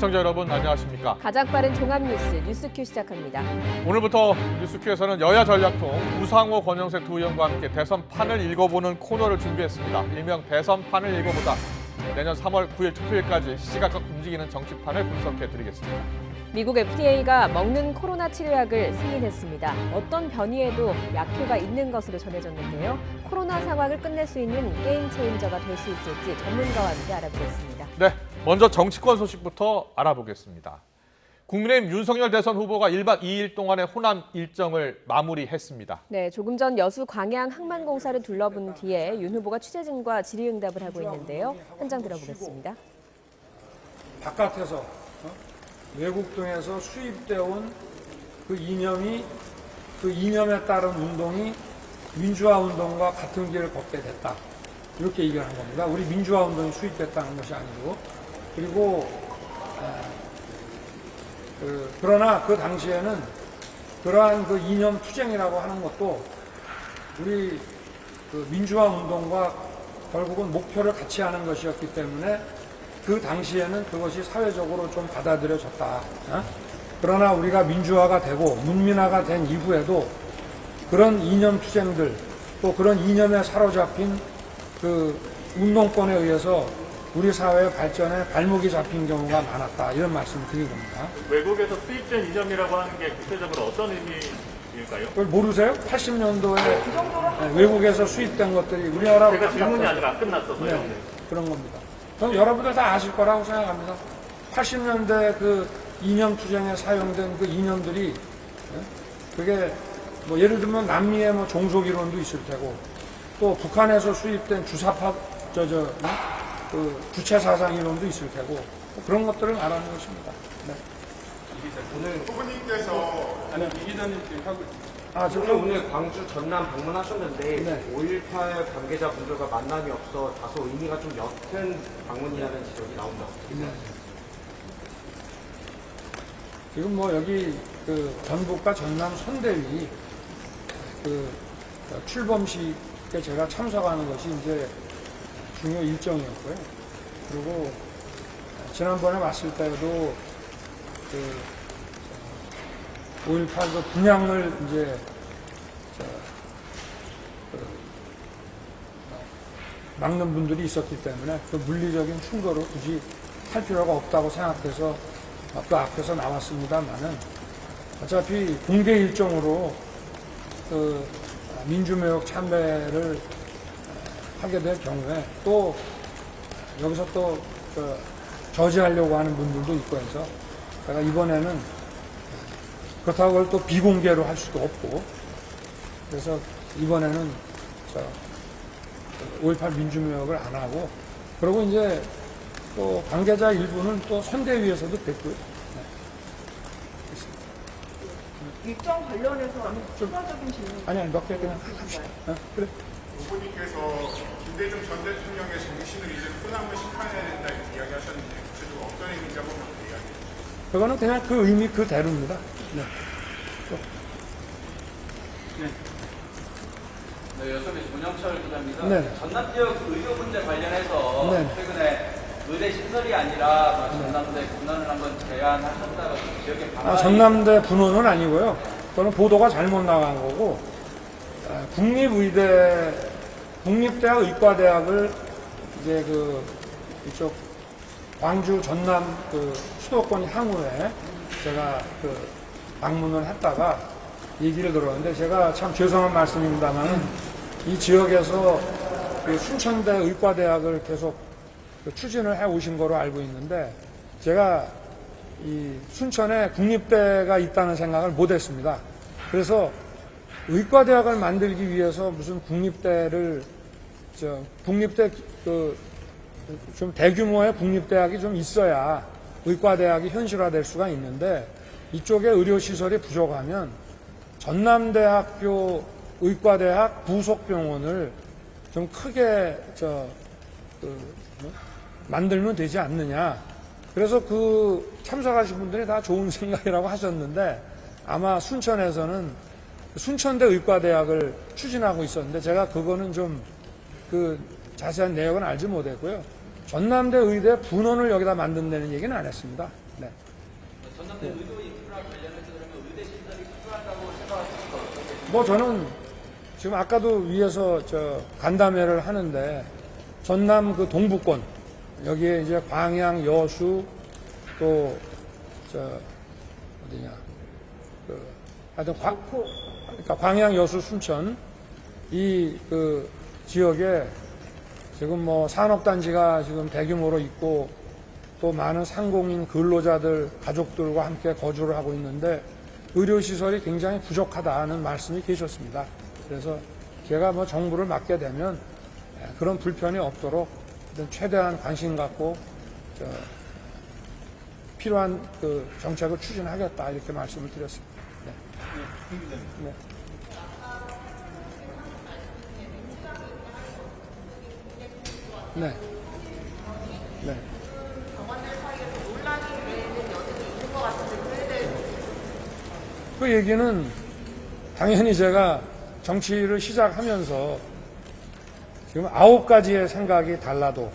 시청자 여러분 안녕하십니까? 가장 빠른 종합 뉴스큐 시작합니다. 오늘부터 뉴스큐에서는 여야 전략통 우상호 권영세 두 의원과 함께 대선판을 읽어보는 코너를 준비했습니다. 일명 대선판을 읽어보다. 내년 3월 9일 투표일까지 시시각각 움직이는 정치판을 분석해드리겠습니다. 미국 FDA가 먹는 코로나 치료약을 승인했습니다. 어떤 변이에도 약효가 있는 것으로 전해졌는데요. 코로나 상황을 끝낼 수 있는 게임 체인저가 될 수 있을지 전문가와 함께 알아보겠습니다. 네, 먼저 정치권 소식부터 알아보겠습니다. 국민의힘 윤석열 대선 후보가 1박 2일 동안의 호남 일정을 마무리했습니다. 네, 조금 전 여수 광양 항만공사를 둘러본 뒤에 윤 후보가 취재진과 질의응답을 하고 있는데요. 현장 들어보겠습니다. 바깥에서 외국 등에서 수입되어 온 그 이념이 그 이념에 따른 운동이 민주화 운동과 같은 길을 걷게 됐다. 이렇게 얘기하는 겁니다. 우리 민주화 운동이 수입됐다는 것이 아니고 그리고 그러나 그 당시에는 그러한 그 이념 투쟁이라고 하는 것도 우리 그 민주화 운동과 결국은 목표를 같이 하는 것이었기 때문에 그 당시에는 그것이 사회적으로 좀 받아들여졌다. 그러나 우리가 민주화가 되고 문민화가 된 이후에도 그런 이념 투쟁들 또 그런 이념에 사로잡힌 그 운동권에 의해서 우리 사회의 발전에 발목이 잡힌 경우가 많았다. 이런 말씀을 드린 겁니다. 외국에서 수입된 이념이라고 하는 게 구체적으로 어떤 의미일까요? 그걸 모르세요? 80년도에 외국에서 수입된 것들이 우리나라 제가 질문이 아직 안 끝났어서요. 네, 그런 겁니다. 저는 여러분들 다 아실 거라고 생각합니다. 80년대 그 이념 투쟁에 사용된 그 이념들이 그게 뭐 예를 들면 남미의 뭐 종속 이론도 있을 테고 또 북한에서 수입된 주사파 그 주체 사상 이론도 있을 테고 뭐 그런 것들을 말하는 것입니다. 네. 오늘 후보님께서 이 기자님께 지금 오늘 광주 전남 방문하셨는데 네. 5.18 관계자분들과 만남이 없어 다소 의미가 좀 옅은 방문이라는 지적이 나온다. 네. 지금 뭐 여기 그 전북과 전남 선대위 그 출범식에 제가 참석하는 것이 이제 중요 일정이었고요. 그리고 지난번에 왔을 때도 그 5.18 그 분향을 이제 막는 분들이 있었기 때문에 그 물리적인 충돌을 굳이 할 필요가 없다고 생각해서 그 앞에서 나왔습니다만은 어차피 공개 일정으로 그 민주묘역 참배를 하게 될 경우에 또 여기서 또 그 저지하려고 하는 분들도 있고 해서 제가 이번에는 그렇다고 그걸 또 비공개로 할 수도 없고 그래서 이번에는 5.18 민주묘역을 안 하고 그리고 이제 또 관계자 일부는 또 선대위에서도 뵙고요. 일정 관련해서 추가적인 질문. 아니 몇 개 그냥 합시다. 그래. 후보님께서 김대중 전 대통령의 정신을 잊은 호남을 심판해야 된다 이렇게 이야기하셨는데 구체적으로 어떤 의미인지 한번 이야기해 주세요. 그거는 그냥 그 의미 그대로입니다. 네. 네, 여성의 문영철 기자입니다. 네. 전남 지역 의료 문제 관련해서 네. 최근에 의대 신설이 아니라 전남대 분원을 한번 제안하셨다가 지역의 방안이 전남대 분원은 아니고요. 그거는 보도가 잘못 나간 거고 국립대학 의과대학을 이제 그 이쪽 광주 전남 그 수도권 향후에 제가 그 방문을 했다가 얘기를 들었는데 제가 참 죄송한 말씀입니다만 이 지역에서 그 순천대 의과대학을 계속 그 추진을 해 오신 거로 알고 있는데 제가 이 순천에 국립대가 있다는 생각을 못 했습니다. 그래서 의과대학을 만들기 위해서 무슨 국립대 좀 대규모의 국립대학이 좀 있어야 의과대학이 현실화될 수가 있는데 이쪽에 의료시설이 부족하면 전남대학교 의과대학 부속병원을 좀 크게 만들면 되지 않느냐. 그래서 그 참석하신 분들이 다 좋은 생각이라고 하셨는데 아마 순천에서는 순천대 의과대학을 추진하고 있었는데 제가 그거는 좀 그 자세한 내용은 알지 못했고요. 전남대 의대 분원을 여기다 만든다는 얘기는 안 했습니다. 네. 전남대 의료 인프라 관련해서 그러면 의대 시설이 필요하다고 생각하십니까? 어떻게 뭐 저는 지금 아까도 위에서 간담회를 하는데 전남 그 동부권 여기에 이제 광양, 여수 또 어디냐 하여튼 그러니까 광양, 여수, 순천 이 그 지역에 지금 뭐 산업단지가 지금 대규모로 있고 또 많은 상공인 근로자들 가족들과 함께 거주를 하고 있는데 의료시설이 굉장히 부족하다는 말씀이 계셨습니다. 그래서 제가 뭐 정부를 맡게 되면 그런 불편이 없도록 최대한 관심 갖고 필요한 그 정책을 추진하겠다 이렇게 말씀을 드렸습니다. 네. 네. 네. 네. 그 얘기는 당연히 제가 정치를 시작하면서 지금 9가지의 생각이 달라도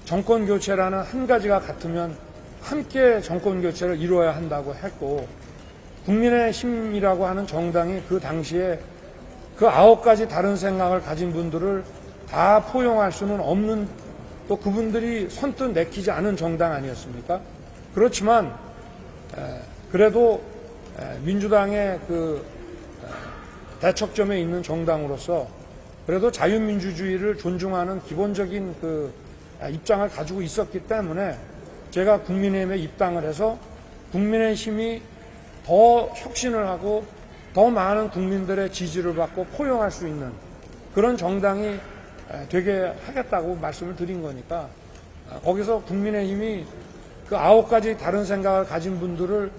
정권 교체라는 한 가지가 같으면 함께 정권 교체를 이루어야 한다고 했고 국민의힘이라고 하는 정당이 그 당시에 그 9가지 다른 생각을 가진 분들을 다 포용할 수는 없는 또 그분들이 선뜻 내키지 않은 정당 아니었습니까? 그렇지만 그래도 민주당의 그 대척점에 있는 정당으로서 그래도 자유민주주의를 존중하는 기본적인 그 입장을 가지고 있었기 때문에 제가 국민의힘에 입당을 해서 국민의힘이 더 혁신을 하고 더 많은 국민들의 지지를 받고 포용할 수 있는 그런 정당이 되게 하겠다고 말씀을 드린 거니까 거기서 국민의힘이 그 9가지 다른 생각을 가진 분들을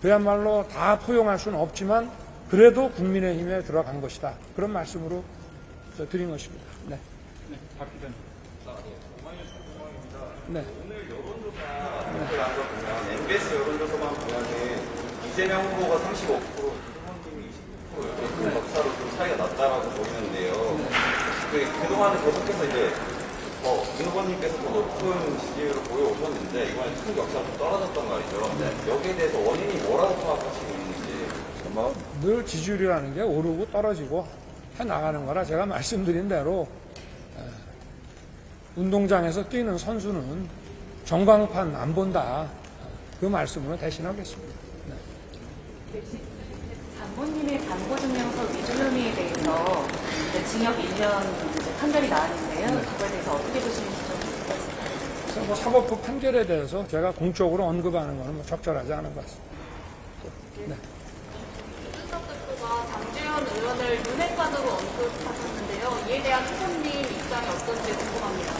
그야말로 다 포용할 수는 없지만 그래도 국민의힘에 들어간 것이다. 그런 말씀으로 드린 것입니다. 네. 박 기자님. 네. 오늘 여론조사 발표한 거 보면 MBS 여론조사만 보면은 이재명 후보가 35%, 김성환님이 20% 이런 격차로 좀 차이가 났다라고 보이는데요. 그동안은 계속해서 이제 윤 후보님께서 더 높은 지지율을 보여오셨는데 이번에 큰 격차가 좀 떨어졌단 말이죠. 여기에 대해서 원인이 뭐라고 생각하시고 있는지. 늘 지지율이라는 게 오르고 떨어지고 해 나가는 거라 제가 말씀드린 대로 운동장에서 뛰는 선수는 전광판 안 본다. 그 말씀으로 대신하겠습니다. 네. 장모님의 담보증명서 위조 혐의에 대해서 징역 1년 판결이 나왔는데요. 그거에 대해서 어떻게 보시는지 좀 부탁드립니다. 그래서 뭐 사법부 판결에 대해서 제가 공적으로 언급하는 것은 뭐 적절하지 않은 것 같습니다. 네. 이준석 대표가 장재현 의원을 윤핵관으로 언급하셨는데요. 이에 대한 후보님 입장이 어떤지 궁금합니다.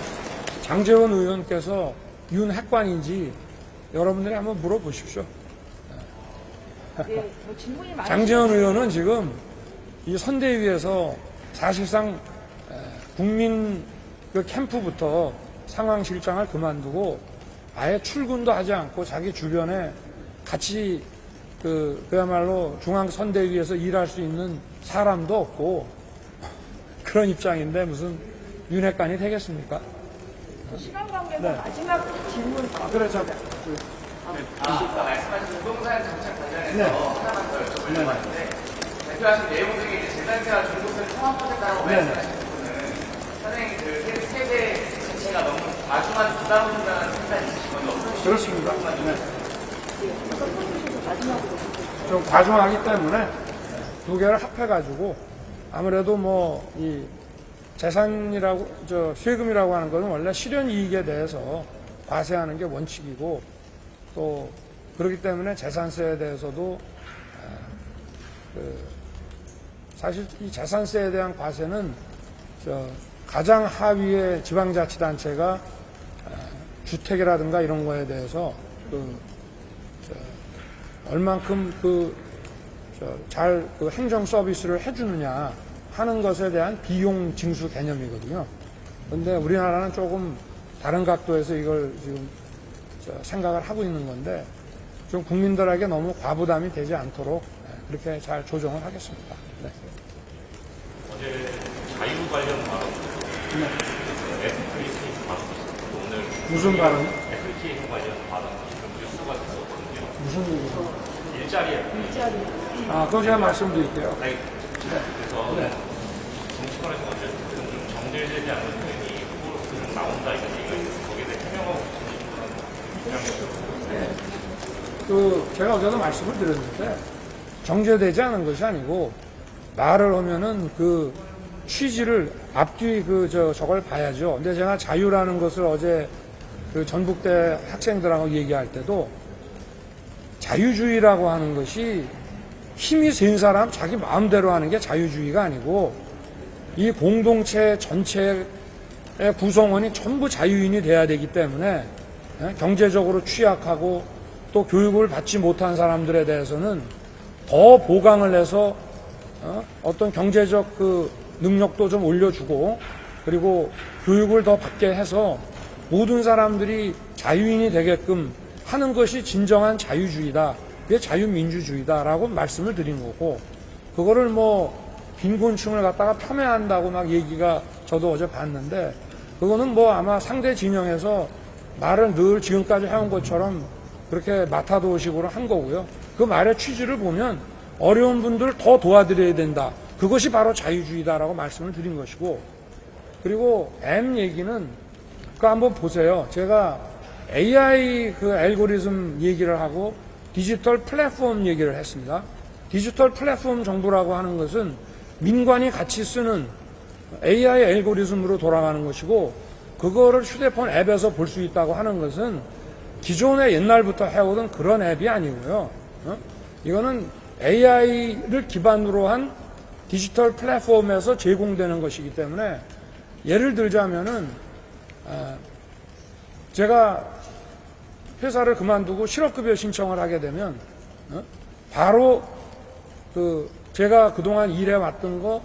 장재원 의원께서 윤핵관인지 여러분들이 한번 물어보십시오. 네, 뭐 질문이 많으시죠. 장재원 의원은 지금 이 선대위에서 사실상 국민 그 캠프부터 상황실장을 그만두고 아예 출근도 하지 않고 자기 주변에 같이 그야말로 중앙선대위에서 일할 수 있는 사람도 없고 그런 입장인데 무슨 윤핵관이 되겠습니까? 시간 관계상 네. 마지막 질문. 그렇죠. 아까 말씀하신 부동산 정책 관련해서 하나만 더 여쭤보려고 하는데 대표하신 내용 중에 이제 재산세와 중도세를 통합하겠다고 말씀하신 부분은 선생님 그 세대 자체가 너무 과중한 부담을 준다는 생각이 있으시거든요. 어떤 그렇습니다. 네. 마지막으로. 좀 과중하기 때문에 두 개를 합해가지고 아무래도 뭐 이 재산이라고 세금이라고 하는 것은 원래 실현이익에 대해서 과세하는 게 원칙이고 또 그렇기 때문에 재산세에 대해서도 사실 이 재산세에 대한 과세는 가장 하위의 지방자치단체가 주택이라든가 이런 거에 대해서 얼만큼 잘 행정 서비스를 해주느냐 하는 것에 대한 비용 징수 개념이거든요. 그런데 우리나라는 조금 다른 각도에서 이걸 지금 생각을 하고 있는 건데 좀 국민들에게 너무 과부담이 되지 않도록 그렇게 잘 조정을 하겠습니다. 네. 어제 자유 관련 발언, 애플리케이션 발언, 오늘 무슨 발언? 애플리케이션 관련 발언, 뉴스가 있어서 무슨 얘기죠? 일자리에 그거 제가 말씀드릴게요. 그래서 정치권에서 어쨌든 좀 정제되지 않는 표현이 후보로서 좀 나온다 이런 얘기가 있어서 거기에 대해 해명하고 제가 어제도 말씀을 드렸는데 정제되지 않은 것이 아니고 말을 하면은 그 취지를 앞뒤 저걸 봐야죠. 근데 제가 자유라는 것을 어제 그 전북대 학생들하고 얘기할 때도 자유주의라고 하는 것이 힘이 센 사람 자기 마음대로 하는 게 자유주의가 아니고 이 공동체 전체의 구성원이 전부 자유인이 돼야 되기 때문에 경제적으로 취약하고 또 교육을 받지 못한 사람들에 대해서는 더 보강을 해서 어떤 경제적 그 능력도 좀 올려주고 그리고 교육을 더 받게 해서 모든 사람들이 자유인이 되게끔 하는 것이 진정한 자유주의다. 그게 자유민주주의다라고 말씀을 드린 거고 그거를 뭐 빈곤층을 갖다가 폄훼한다고 막 얘기가 저도 어제 봤는데 그거는 뭐 아마 상대 진영에서 말을 늘 지금까지 해온 것처럼 그렇게 마타도식으로 한 거고요. 그 말의 취지를 보면 어려운 분들 더 도와드려야 된다. 그것이 바로 자유주의다라고 말씀을 드린 것이고 그리고 M 얘기는 그거 한번 보세요. 제가 AI 그 알고리즘 얘기를 하고 디지털 플랫폼 얘기를 했습니다. 디지털 플랫폼 정보라고 하는 것은 민관이 같이 쓰는 AI 알고리즘으로 돌아가는 것이고 그거를 휴대폰 앱에서 볼 수 있다고 하는 것은 기존에 옛날부터 해오던 그런 앱이 아니고요. 이거는 AI를 기반으로 한 디지털 플랫폼에서 제공되는 것이기 때문에 예를 들자면은 제가 회사를 그만두고 실업급여 신청을 하게 되면 바로 제가 그동안 일해왔던 거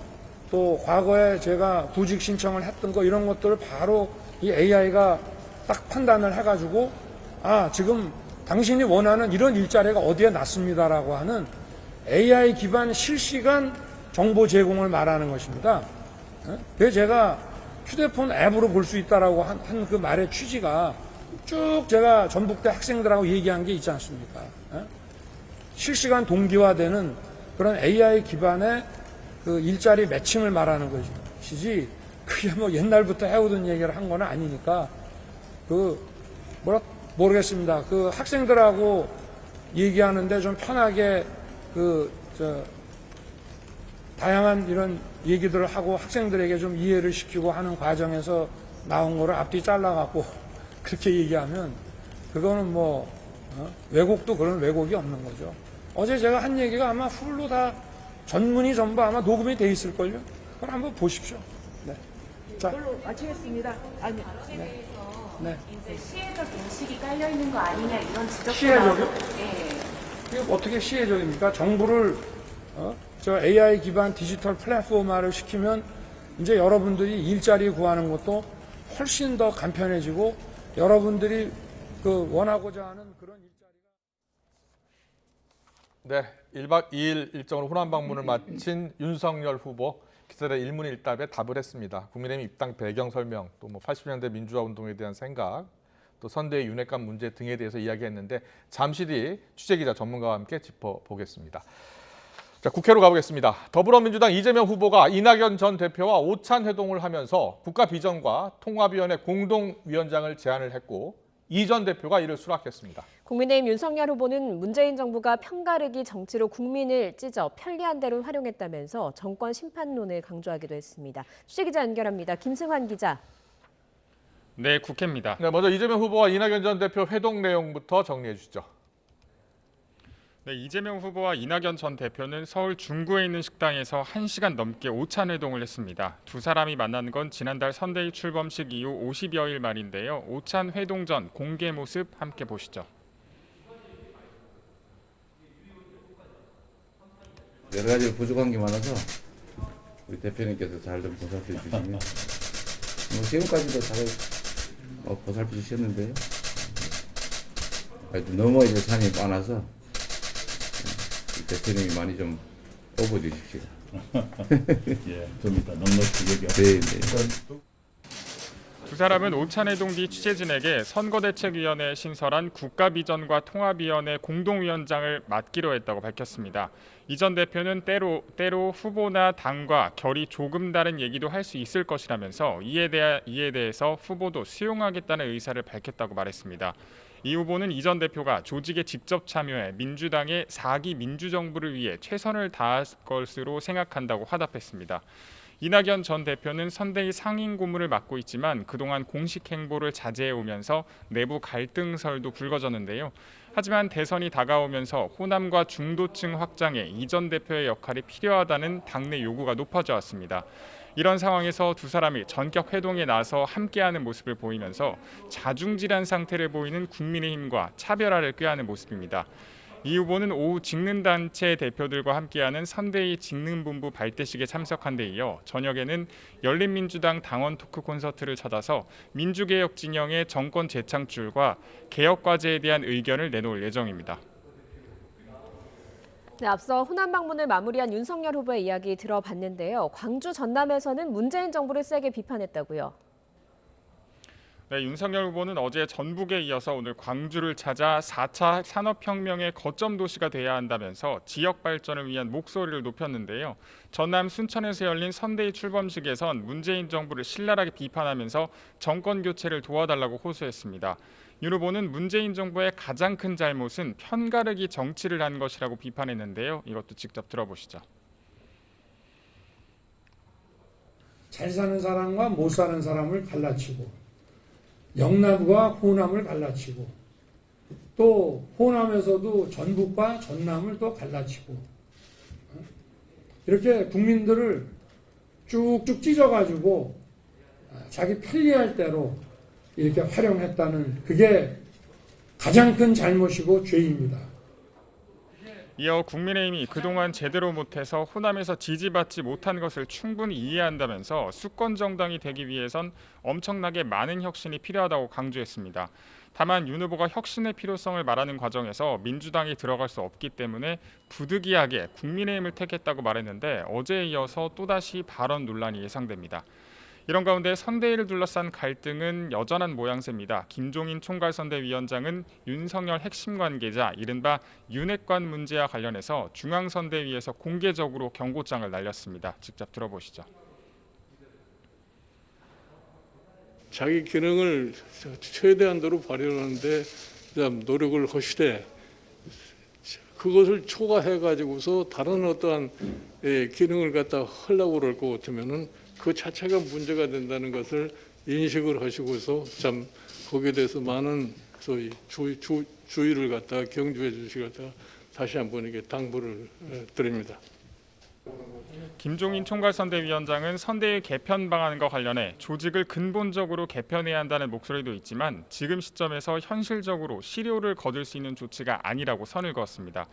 또 과거에 제가 구직 신청을 했던 거 이런 것들을 바로 이 AI가 딱 판단을 해가지고 지금 당신이 원하는 이런 일자리가 어디에 났습니다라고 하는 AI 기반 실시간 정보 제공을 말하는 것입니다. 그래서 제가 휴대폰 앱으로 볼 수 있다라고 한 그 말의 취지가 쭉 제가 전북대 학생들하고 얘기한 게 있지 않습니까? 실시간 동기화되는 그런 AI 기반의 그 일자리 매칭을 말하는 것이지 그게 뭐 옛날부터 해오던 얘기를 한 건 아니니까 모르겠습니다. 그 학생들하고 얘기하는데 좀 편하게 다양한 이런 얘기들을 하고 학생들에게 좀 이해를 시키고 하는 과정에서 나온 거를 앞뒤 잘라갖고 그렇게 얘기하면 그거는 뭐 왜곡도 그런 왜곡이 없는 거죠. 어제 제가 한 얘기가 아마 풀로 다 전문이 전부 아마 녹음이 돼 있을걸요. 그걸 한번 보십시오. 네. 자, 이걸로 마치겠습니다. 네. 이제 시혜적 인식이 깔려 있는 거 아니냐 이런 지적도 시혜적이요? 네. 이게 어떻게 시혜적입니까? 정부를 저 AI 기반 디지털 플랫폼화를 시키면 이제 여러분들이 일자리 구하는 것도 훨씬 더 간편해지고 여러분들이 원하고자 하는 그런 일자리가 1박 2일 일정으로 호남 방문을 마친 윤석열 후보 기자들의 일문일답에 답을 했습니다. 국민의힘 입당 배경 설명, 또 80년대 민주화 운동에 대한 생각, 또 선대의 윤핵관 문제 등에 대해서 이야기했는데 잠시 뒤 취재기자 전문가와 함께 짚어보겠습니다. 자, 국회로 가보겠습니다. 더불어민주당 이재명 후보가 이낙연 전 대표와 오찬 회동을 하면서 국가 비전과 통합위원회 공동위원장을 제안을 했고 이 전 대표가 이를 수락했습니다. 국민의힘 윤석열 후보는 문재인 정부가 편가르기 정치로 국민을 찢어 편리한 대로 활용했다면서 정권 심판론을 강조하기도 했습니다. 취재기자 연결합니다. 김승환 기자. 네, 국회입니다. 네, 먼저 이재명 후보와 이낙연 전 대표 회동 내용부터 정리해 주시죠. 네, 이재명 후보와 이낙연 전 대표는 서울 중구에 있는 식당에서 1시간 넘게 오찬 회동을 했습니다. 두 사람이 만난 건 지난달 선대위 출범식 이후 50여일 만인데요. 오찬 회동 전 공개 모습 함께 보시죠. 여러 가지 부족한 게 많아서 우리 대표님께서 잘 좀 보살펴 주시면 지금까지도 잘 보살펴 주셨는데요. 너무 이제 산이 많아서 대표님이 많이 좀 업어 주십시오. 예, 좀 이따 넉넉히 얘기하겠습니다. 네, 네. 두 사람은 오찬회동 뒤 취재진에게 선거대책위원회에 신설한 국가비전과 통합위원회 공동위원장을 맡기로 했다고 밝혔습니다. 이 전 대표는 때로 후보나 당과 결이 조금 다른 얘기도 할 수 있을 것이라면서 이에 대해서 후보도 수용하겠다는 의사를 밝혔다고 말했습니다. 이 후보는 이 전 대표가 조직에 직접 참여해 민주당의 4기 민주정부를 위해 최선을 다할 것으로 생각한다고 화답했습니다. 이낙연 전 대표는 선대위 상임 고문을 맡고 있지만 그동안 공식 행보를 자제해오면서 내부 갈등설도 불거졌는데요. 하지만 대선이 다가오면서 호남과 중도층 확장에 이 전 대표의 역할이 필요하다는 당내 요구가 높아져 왔습니다. 이런 상황에서 두 사람이 전격 회동에 나서 함께하는 모습을 보이면서 자중질환 상태를 보이는 국민의힘과 차별화를 꾀하는 모습입니다. 이 후보는 오후 직능단체 대표들과 함께하는 선대위 직능본부 발대식에 참석한 데 이어 저녁에는 열린민주당 당원 토크 콘서트를 찾아서 민주개혁 진영의 정권 재창출과 개혁 과제에 대한 의견을 내놓을 예정입니다. 네, 앞서 호남 방문을 마무리한 윤석열 후보의 이야기 들어봤는데요. 광주 전남에서는 문재인 정부를 세게 비판했다고요. 네, 윤석열 후보는 어제 전북에 이어서 오늘 광주를 찾아 4차 산업혁명의 거점 도시가 돼야 한다면서 지역 발전을 위한 목소리를 높였는데요. 전남 순천에서 열린 선대위 출범식에선 문재인 정부를 신랄하게 비판하면서 정권 교체를 도와달라고 호소했습니다. 윤 후보는 문재인 정부의 가장 큰 잘못은 편가르기 정치를 한 것이라고 비판했는데요. 이것도 직접 들어보시죠. 잘 사는 사람과 못 사는 사람을 갈라치고 영남과 호남을 갈라치고 또 호남에서도 전북과 전남을 또 갈라치고 이렇게 국민들을 쭉쭉 찢어가지고 자기 편리할 대로 이렇게 활용했다는 그게 가장 큰 잘못이고 죄입니다. 이어 국민의힘이 그동안 제대로 못해서 호남에서 지지받지 못한 것을 충분히 이해한다면서 수권 정당이 되기 위해선 엄청나게 많은 혁신이 필요하다고 강조했습니다. 다만 윤 후보가 혁신의 필요성을 말하는 과정에서 민주당이 들어갈 수 없기 때문에 부득이하게 국민의힘을 택했다고 말했는데 어제에 이어서 또다시 발언 논란이 예상됩니다. 이런 가운데 선대위를 둘러싼 갈등은 여전한 모양새입니다. 김종인 총괄선대위원장은 윤석열 핵심 관계자 이른바 윤핵관 문제와 관련해서 중앙선대위에서 공개적으로 경고장을 날렸습니다. 직접 들어보시죠. 자기 기능을 최대한도로 발휘하는데 노력을 하시되 그것을 초과해가지고서 다른 어떠한 기능을 갖다 하려고 그럴 것 같으면은 그 자체가 문제가 된다는 것을 인식을 하시고서 참 거기에 대해서 많은 소위 주의를 갖다가 경주해 주시겠다 다시 한번 이게 당부를 드립니다. 김종인 총괄선대위원장은 선대위 개편 방안과 관련해 조직을 근본적으로 개편해야 한다는 목소리도 있지만 지금 시점에서 현실적으로 실효를 거둘 수 있는 조치가 아니라고 선을 그었습니다.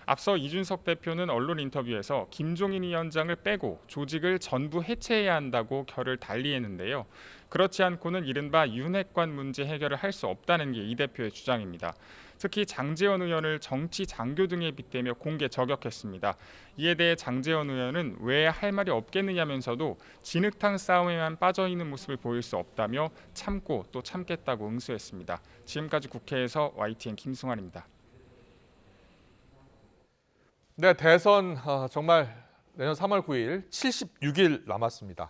앞서 이준석 대표는 언론 인터뷰에서 김종인 위원장을 빼고 조직을 전부 해체해야 한다고 결을 달리했는데요. 그렇지 않고는 이른바 윤핵관 문제 해결을 할 수 없다는 게 이 대표의 주장입니다. 특히 장제원 의원을 정치 장교 등에 빗대며 공개 저격했습니다. 이에 대해 장제원 의원은 왜 할 말이 없겠느냐면서도 진흙탕 싸움에만 빠져있는 모습을 보일 수 없다며 참고 또 참겠다고 응수했습니다. 지금까지 국회에서 YTN 김승환입니다. 네, 대선 정말 내년 3월 9일 76일 남았습니다.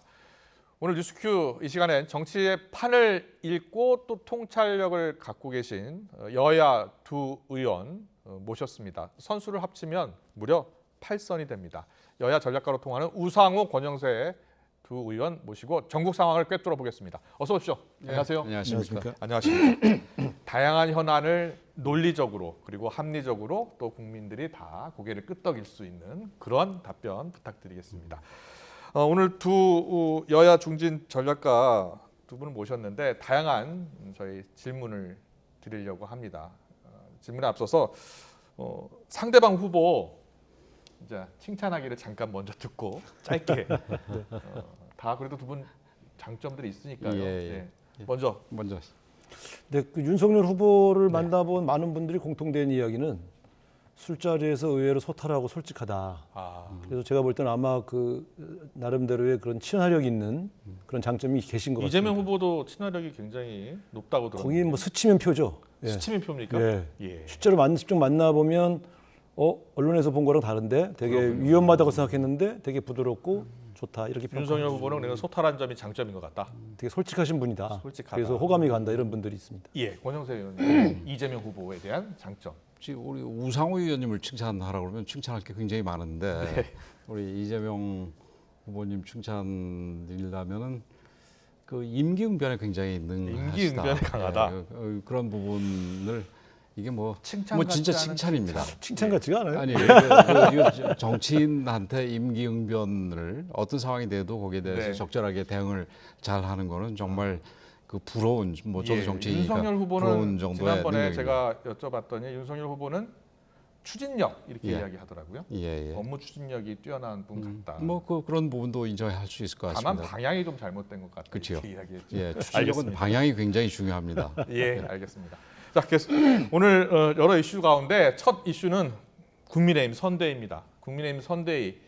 오늘 뉴스큐 이 시간엔 정치의 판을 읽고 또 통찰력을 갖고 계신 여야 두 의원 모셨습니다. 선수를 합치면 무려 8선이 됩니다. 여야 전략가로 통하는 우상호, 권영세 두 의원 모시고 전국 상황을 꿰뚫어 보겠습니다. 어서 오십시오. 네, 안녕하세요. 안녕하십니까. 안녕하십니까. 다양한 현안을 논리적으로 그리고 합리적으로 또 국민들이 다 고개를 끄덕일 수 있는 그런 답변 부탁드리겠습니다. 오늘 두 여야 중진 전략가 두 분을 모셨는데 다양한 저희 질문을 드리려고 합니다. 질문에 앞서서 상대방 후보 이제 칭찬하기를 잠깐 먼저 듣고 짧게 다 그래도 두 분 장점들이 있으니까요. 네. 먼저. 네, 그 윤석열 후보를 만나본 많은 분들이 공통된 이야기는 술자리에서 의외로 소탈하고 솔직하다. 그래서 제가 볼 때는 아마 그 나름대로의 그런 친화력 있는 그런 장점이 계신 것 같습니다. 이재명 후보도 친화력이 굉장히 높다고 들었는데. 거기 뭐 스치면 표죠. 스치면 표입니까? 예. 예. 실제로 직접 만나 보면 언론에서 본 거랑 다른데 되게 위험하다고 생각했는데 되게 부드럽고 좋다 이렇게 윤석열 후보는 그냥 소탈한 점이 장점인 것 같다. 되게 솔직하신 분이다. 솔직하다. 그래서 호감이 간다 이런 분들이 있습니다. 예, 권영세 의원님 이재명 후보에 대한 장점. 지금 우리 우상호 의원님을 칭찬하라고 그러면 칭찬할 게 굉장히 많은데 네. 우리 이재명 후보님 칭찬이라면은 그 임기응변에 굉장히 능하시다. 임기응변에 강하다. 그런 부분을 이게 뭐 칭찬 진짜 같지 않은 칭찬입니다. 칭찬 같지가 않아요. 아니 이거 정치인한테 임기응변을 어떤 상황이 돼도 거기에 대해서 네. 적절하게 대응을 잘하는 거는 정말 그 부러운 뭐 저도 예, 정치인이니까 윤석열 부러운 후보는 정도의 지난번에 능력입니다. 제가 여쭤봤더니 윤석열 후보는 추진력 이렇게 예. 이야기하더라고요. 예. 업무 추진력이 뛰어난 분 같다. 뭐 그런 부분도 인정할 수 있을 것 같습니다. 다만 방향이 좀 잘못된 것 같다. 그렇죠. 이렇게 이야기했죠. 예, 추진력은 알겠습니다. 방향이 굉장히 중요합니다. 예, 알겠습니다. 자, 오늘 여러 이슈 가운데 첫 이슈는 국민의힘 선대위입니다. 국민의힘 선대위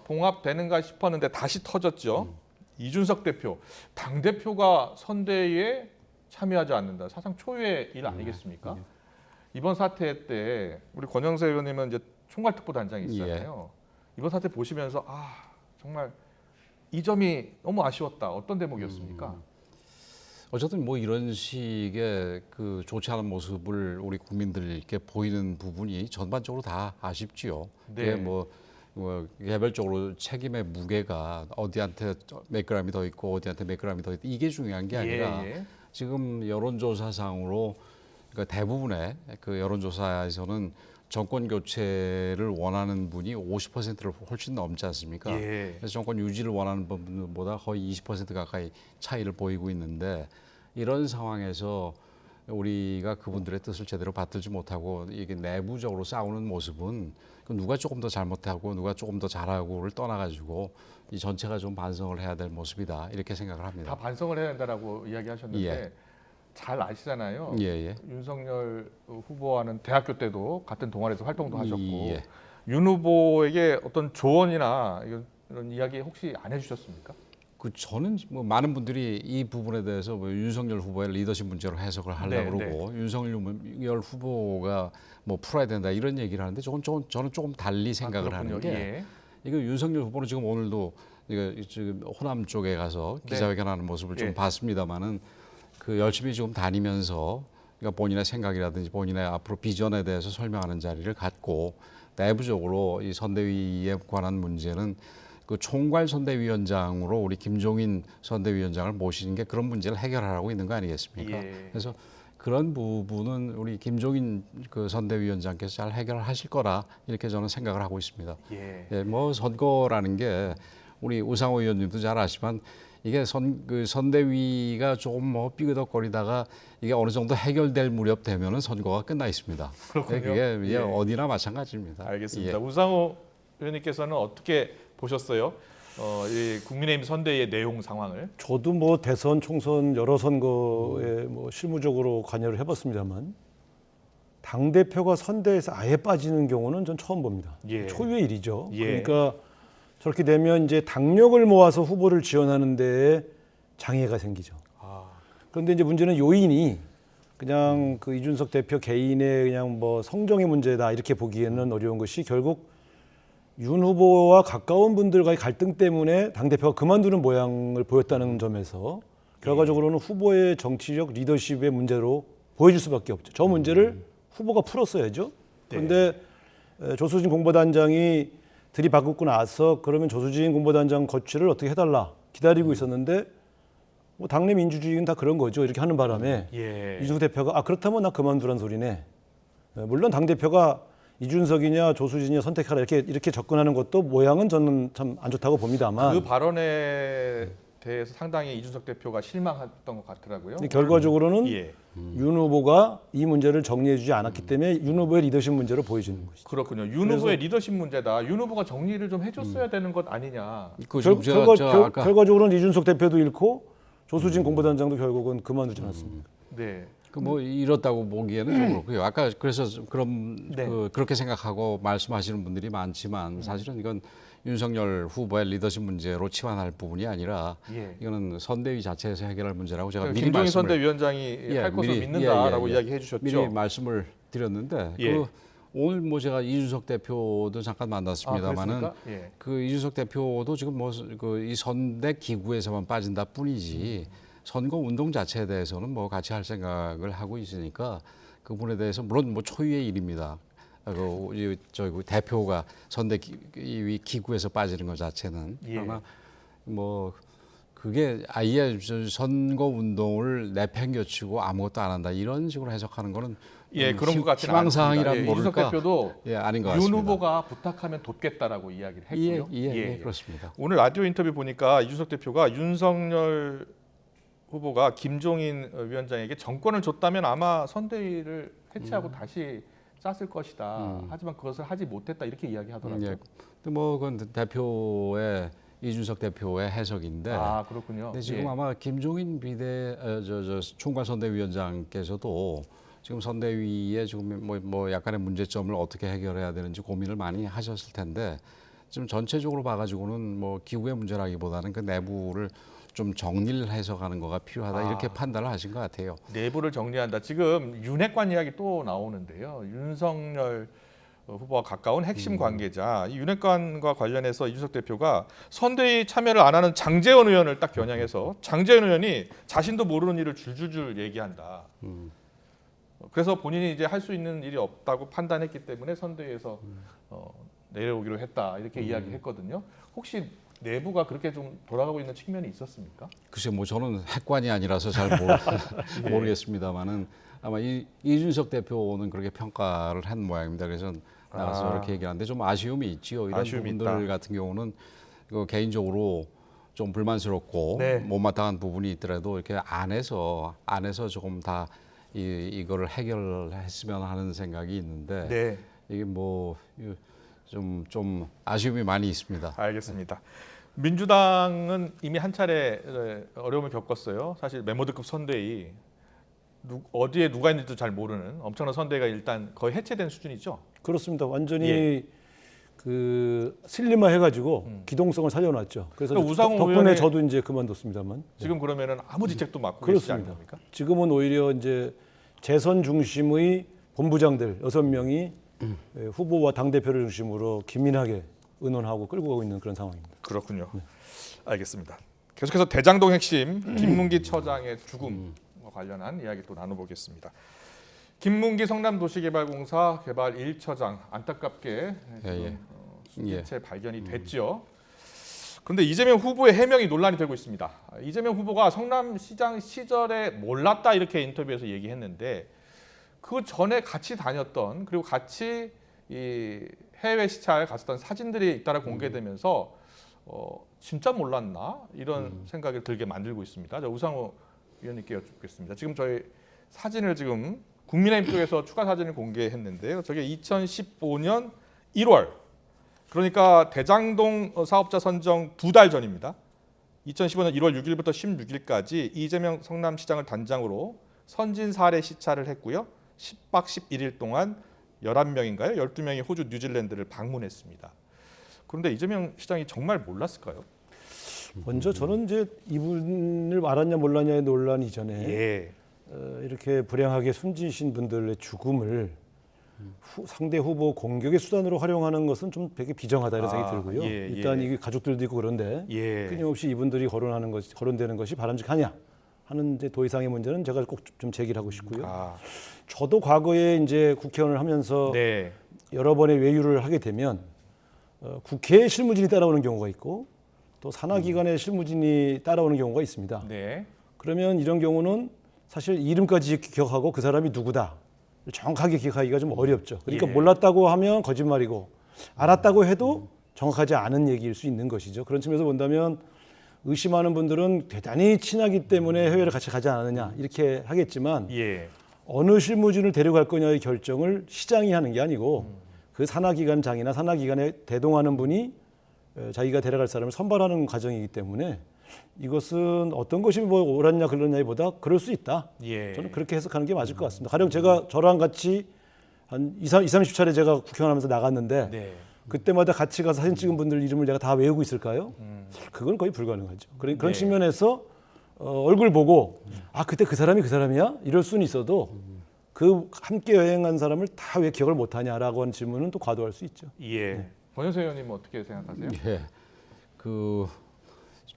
봉합되는가 싶었는데 다시 터졌죠. 이준석 대표, 당 대표가 선대위에 참여하지 않는다. 사상 초유의 일 아니겠습니까? 이번 사태 때 우리 권영세 의원님은 이제 총괄특보단장이시잖아요. 이번 사태 보시면서 정말 이 점이 너무 아쉬웠다. 어떤 대목이었습니까? 어쨌든 뭐 이런 식의 그 좋지 않은 모습을 우리 국민들께 보이는 부분이 전반적으로 다 아쉽지요. 네. 그게 뭐 개별적으로 책임의 무게가 어디한테 몇 그램이 더 있고 어디한테 몇 그램이 더 있고 이게 중요한 게 아니라 지금 여론조사상으로 그러니까 대부분의 그 여론조사에서는 정권 교체를 원하는 분이 50%를 훨씬 넘지 않습니까? 그래서 정권 유지를 원하는 분보다 거의 20% 가까이 차이를 보이고 있는데 이런 상황에서 우리가 그분들의 뜻을 제대로 받들지 못하고 이게 내부적으로 싸우는 모습은 누가 조금 더 잘못하고 누가 조금 더 잘하고를 떠나가지고 이 전체가 좀 반성을 해야 될 모습이다 이렇게 생각을 합니다. 다 반성을 해야 된다라고 이야기하셨는데 예. 잘 아시잖아요. 예. 윤석열 후보와는 대학교 때도 같은 동아리에서 활동도 하셨고 예. 윤 후보에게 어떤 조언이나 이런 이야기 혹시 안 해주셨습니까? 저는 뭐 많은 분들이 이 부분에 대해서 뭐 윤석열 후보의 리더십 문제로 해석을 하려고 그러고 윤석열 후보가 뭐 풀어야 된다 이런 얘기를 하는데 저는 조금 달리 생각을 하는 게 이거 윤석열 후보는 지금 오늘도 이거 지금 호남 쪽에 가서 기자회견하는 모습을 좀 봤습니다만은 그 열심히 지금 다니면서 그러니까 본인의 생각이라든지 본인의 앞으로 비전에 대해서 설명하는 자리를 갖고 내부적으로 이 선대위에 관한 문제는 그 총괄 선대위원장으로 우리 김종인 선대위원장을 모시는 게 그런 문제를 해결하라고 있는 거 아니겠습니까? 그래서 그런 부분은 우리 김종인 그 선대위원장께서 잘 해결하실 거라 이렇게 저는 생각을 하고 있습니다. 뭐 선거라는 게 우리 우상호 의원님도 잘 아시지만 이게 선대위가 조금 뭐 삐그덕거리다가 이게 어느 정도 해결될 무렵 되면은 선거가 끝나 있습니다. 그렇군요. 그게 어디나 마찬가지입니다. 알겠습니다. 우상호 의원님께서는 어떻게 보셨어요? 이 국민의힘 선대위의 내용 상황을. 저도 뭐 대선, 총선 여러 선거에 뭐 실무적으로 관여를 해봤습니다만 당 대표가 선대에서 아예 빠지는 경우는 전 처음 봅니다. 초유의 일이죠. 그러니까 저렇게 되면 이제 당력을 모아서 후보를 지원하는 데에 장애가 생기죠. 그런데 이제 문제는 요인이 그냥 그 이준석 대표 개인의 그냥 뭐 성정의 문제다 이렇게 보기에는 어려운 것이 결국 윤 후보와 가까운 분들과의 갈등 때문에 당대표가 그만두는 모양을 보였다는 점에서 결과적으로는 후보의 정치적 리더십의 문제로 보여줄 수밖에 없죠. 저 문제를 후보가 풀었어야죠. 그런데 조수진 공보단장이 들이받고 나서 그러면 조수진 공보단장 거취를 어떻게 해달라 기다리고 있었는데 뭐 당내 민주주의는 다 그런 거죠. 이렇게 하는 바람에 이준석 대표가 그렇다면 나 그만두란 소리네. 물론 당대표가 이준석이냐 조수진이냐 선택하라 이렇게 접근하는 것도 모양은 저는 참 안 좋다고 봅니다만 그 발언에 대해서 상당히 이준석 대표가 실망했던 것 같더라고요. 결과적으로는 윤 후보가 이 문제를 정리해주지 않았기 때문에 윤 후보의 리더십 문제로 보여지는 것이죠. 그렇군요. 윤 후보의 리더십 문제다. 윤 후보가 정리를 좀 해줬어야 되는 것 아니냐. 결과적으로는 이준석 대표도 잃고 조수진 공보단장도 결국은 그만두지 않았습니까? 그 뭐 이렇다고 보기에는 좀 그렇고요. 아까 그래서 그럼 네. 그렇게 생각하고 말씀하시는 분들이 많지만 사실은 이건 윤석열 후보의 리더십 문제로 치환할 부분이 아니라 예. 이거는 선대위 자체에서 해결할 문제라고 제가 미리 김종인 말씀을 선대위원장이 할 것을 믿는다라고 이야기해 주셨죠. 미리 말씀을 드렸는데 그 오늘 뭐 제가 이준석 대표도 잠깐 만났습니다만은 그 이준석 대표도 지금 뭐 그 이 선대 기구에서만 빠진다 뿐이지 선거 운동 자체에 대해서는 뭐 같이 할 생각을 하고 있으니까 그분에 대해서 물론 뭐 초유의 일입니다. 그 대표가 선대위 기구에서 빠지는 것 자체는 그러나 뭐 그게 아예 선거 운동을 내팽겨치고 아무것도 안 한다 이런 식으로 해석하는 거는 그런 것 같지는 희망사항이란 않습니다. 모를까? 이준석 대표도 아닌 것 윤 같습니다. 후보가 부탁하면 돕겠다라고 이야기를 했고요. 그렇습니다. 오늘 라디오 인터뷰 보니까 이준석 대표가 윤석열 후보가 김종인 위원장에게 정권을 줬다면 아마 선대위를 해체하고 다시 짰을 것이다. 하지만 그것을 하지 못했다 이렇게 이야기하더라고요. 뭐 그건 대표의 이준석 대표의 해석인데. 아 그렇군요. 근데 지금 아마 김종인 총괄선대위원장께서도 지금 선대위에 지금 뭐 약간의 문제점을 어떻게 해결해야 되는지 고민을 많이 하셨을 텐데 지금 전체적으로 봐가지고는 뭐 기구의 문제라기보다는 그 내부를 좀 정리를 해서 가는 거가 필요하다 이렇게 판단을 하신 것 같아요. 내부를 정리한다. 지금 윤핵관 이야기 또 나오는데요. 윤석열 후보와 가까운 핵심 관계자 이 윤핵관과 관련해서 이준석 대표가 선대위 참여를 안 하는 장제원 의원을 딱 겨냥해서 장제원 의원이 자신도 모르는 일을 줄줄줄 얘기한다. 그래서 본인이 이제 할 수 있는 일이 없다고 판단했기 때문에 선대위에서 내려오기로 했다 이렇게 이야기했거든요. 혹시 내부가 그렇게 좀 돌아가고 있는 측면이 있었습니까? 글쎄 뭐 저는 핵관이 아니라서 잘 모르겠습니다만은 아마 이준석 대표는 그렇게 평가를 한 모양입니다. 그래서 나가서 이렇게 얘기하는데 좀 아쉬움이 있지요. 이런 부분들 같은 경우는 개인적으로 좀 불만스럽고 못마땅한 부분이 있더라도 이렇게 안에서 조금 다 이거를 해결했으면 하는 생각이 있는데 이게 뭐 좀 아쉬움이 많이 있습니다. 알겠습니다. 민주당은 이미 한 차례 어려움을 겪었어요. 사실 메모드급 선대위 어디에 누가 있는지도 잘 모르는 엄청난 선대위가 일단 거의 해체된 수준이죠. 그렇습니다. 완전히 그 슬림화해가지고 기동성을 살려놨죠. 그래서 우상호 덕분에 의원이 저도 이제 그만뒀습니다만 지금 그러면은 아무 직책도 맡고 계시지 않습니까? 지금은 오히려 이제 재선 중심의 본부장들 6명이 후보와 당 대표를 중심으로 긴밀하게 의논하고 끌고 가고 있는 그런 상황입니다. 그렇군요. 알겠습니다. 계속해서 대장동 핵심 김문기 처장의 죽음과 관련한 이야기 또 나눠보겠습니다. 김문기 성남도시개발공사 개발 1처장 안타깝게 실체 발견이 됐죠. 그런데 이재명 후보의 해명이 논란이 되고 있습니다. 이재명 후보가 성남시장 시절에 몰랐다 이렇게 인터뷰에서 얘기했는데 그 전에 같이 다녔던 그리고 같이 이 해외 시찰 갔었던 사진들이 잇따라 공개되면서 진짜 몰랐나 이런 생각이 들게 만들고 있습니다. 우상호 위원님께 여쭙겠습니다. 지금 저희 사진을 지금 국민의힘 쪽에서 추가 사진을 공개했는데요. 저게 2015년 1월 그러니까 대장동 사업자 선정 2달 전입니다. 2015년 1월 6일부터 16일까지 이재명 성남시장을 단장으로 선진 사례 시찰을 했고요. 10박 11일 동안 11명인가요? 12명이 호주, 뉴질랜드를 방문했습니다. 그런데 이재명 시장이 정말 몰랐을까요? 먼저 저는 이제 이분을 알았냐 몰랐냐의 논란 이전에 이렇게 불행하게 숨지신 분들의 죽음을 상대 후보 공격의 수단으로 활용하는 것은 좀 되게 비정하다 이런 생각이 들고요. 일단 이게 가족들도 있고 그런데 끊임없이 이분들이 거론되는 것이 바람직하냐 하는 이제 더 이상의 문제는 제가 꼭 좀 제기를 하고 싶고요. 저도 과거에 이제 국회의원을 하면서 여러 번의 외유를 하게 되면 국회에 실무진이 따라오는 경우가 있고 또 산하기관의 실무진이 따라오는 경우가 있습니다. 그러면 이런 경우는 사실 이름까지 기억하고 그 사람이 누구다 정확하게 기억하기가 좀 어렵죠. 그러니까 몰랐다고 하면 거짓말이고 알았다고 해도 정확하지 않은 얘기일 수 있는 것이죠. 그런 측면에서 본다면 의심하는 분들은 대단히 친하기 때문에 해외를 같이 가지 않았느냐 이렇게 하겠지만 어느 실무진을 데려갈 거냐의 결정을 시장이 하는 게 아니고 그 산하기관장이나 산하기관에 대동하는 분이 자기가 데려갈 사람을 선발하는 과정이기 때문에 이것은 어떤 것이 뭐 옳았냐 그러냐보다 그럴 수 있다. 예. 저는 그렇게 해석하는 게 맞을 것 같습니다. 가령 제가 저랑 같이 한 30차례 제가 국회의원하면서 나갔는데 네. 그때마다 같이 가서 사진 찍은 분들 이름을 내가 다 외우고 있을까요? 그건 거의 불가능하죠. 그런 네. 측면에서 얼굴 보고 아 그때 그 사람이 그 사람이야? 이럴 수는 있어도 그 함께 여행한 사람을 다 왜 기억을 못하냐라고 하는 질문은 또 과도할 수 있죠. 예. 네. 권영세 의원님 어떻게 생각하세요? 예.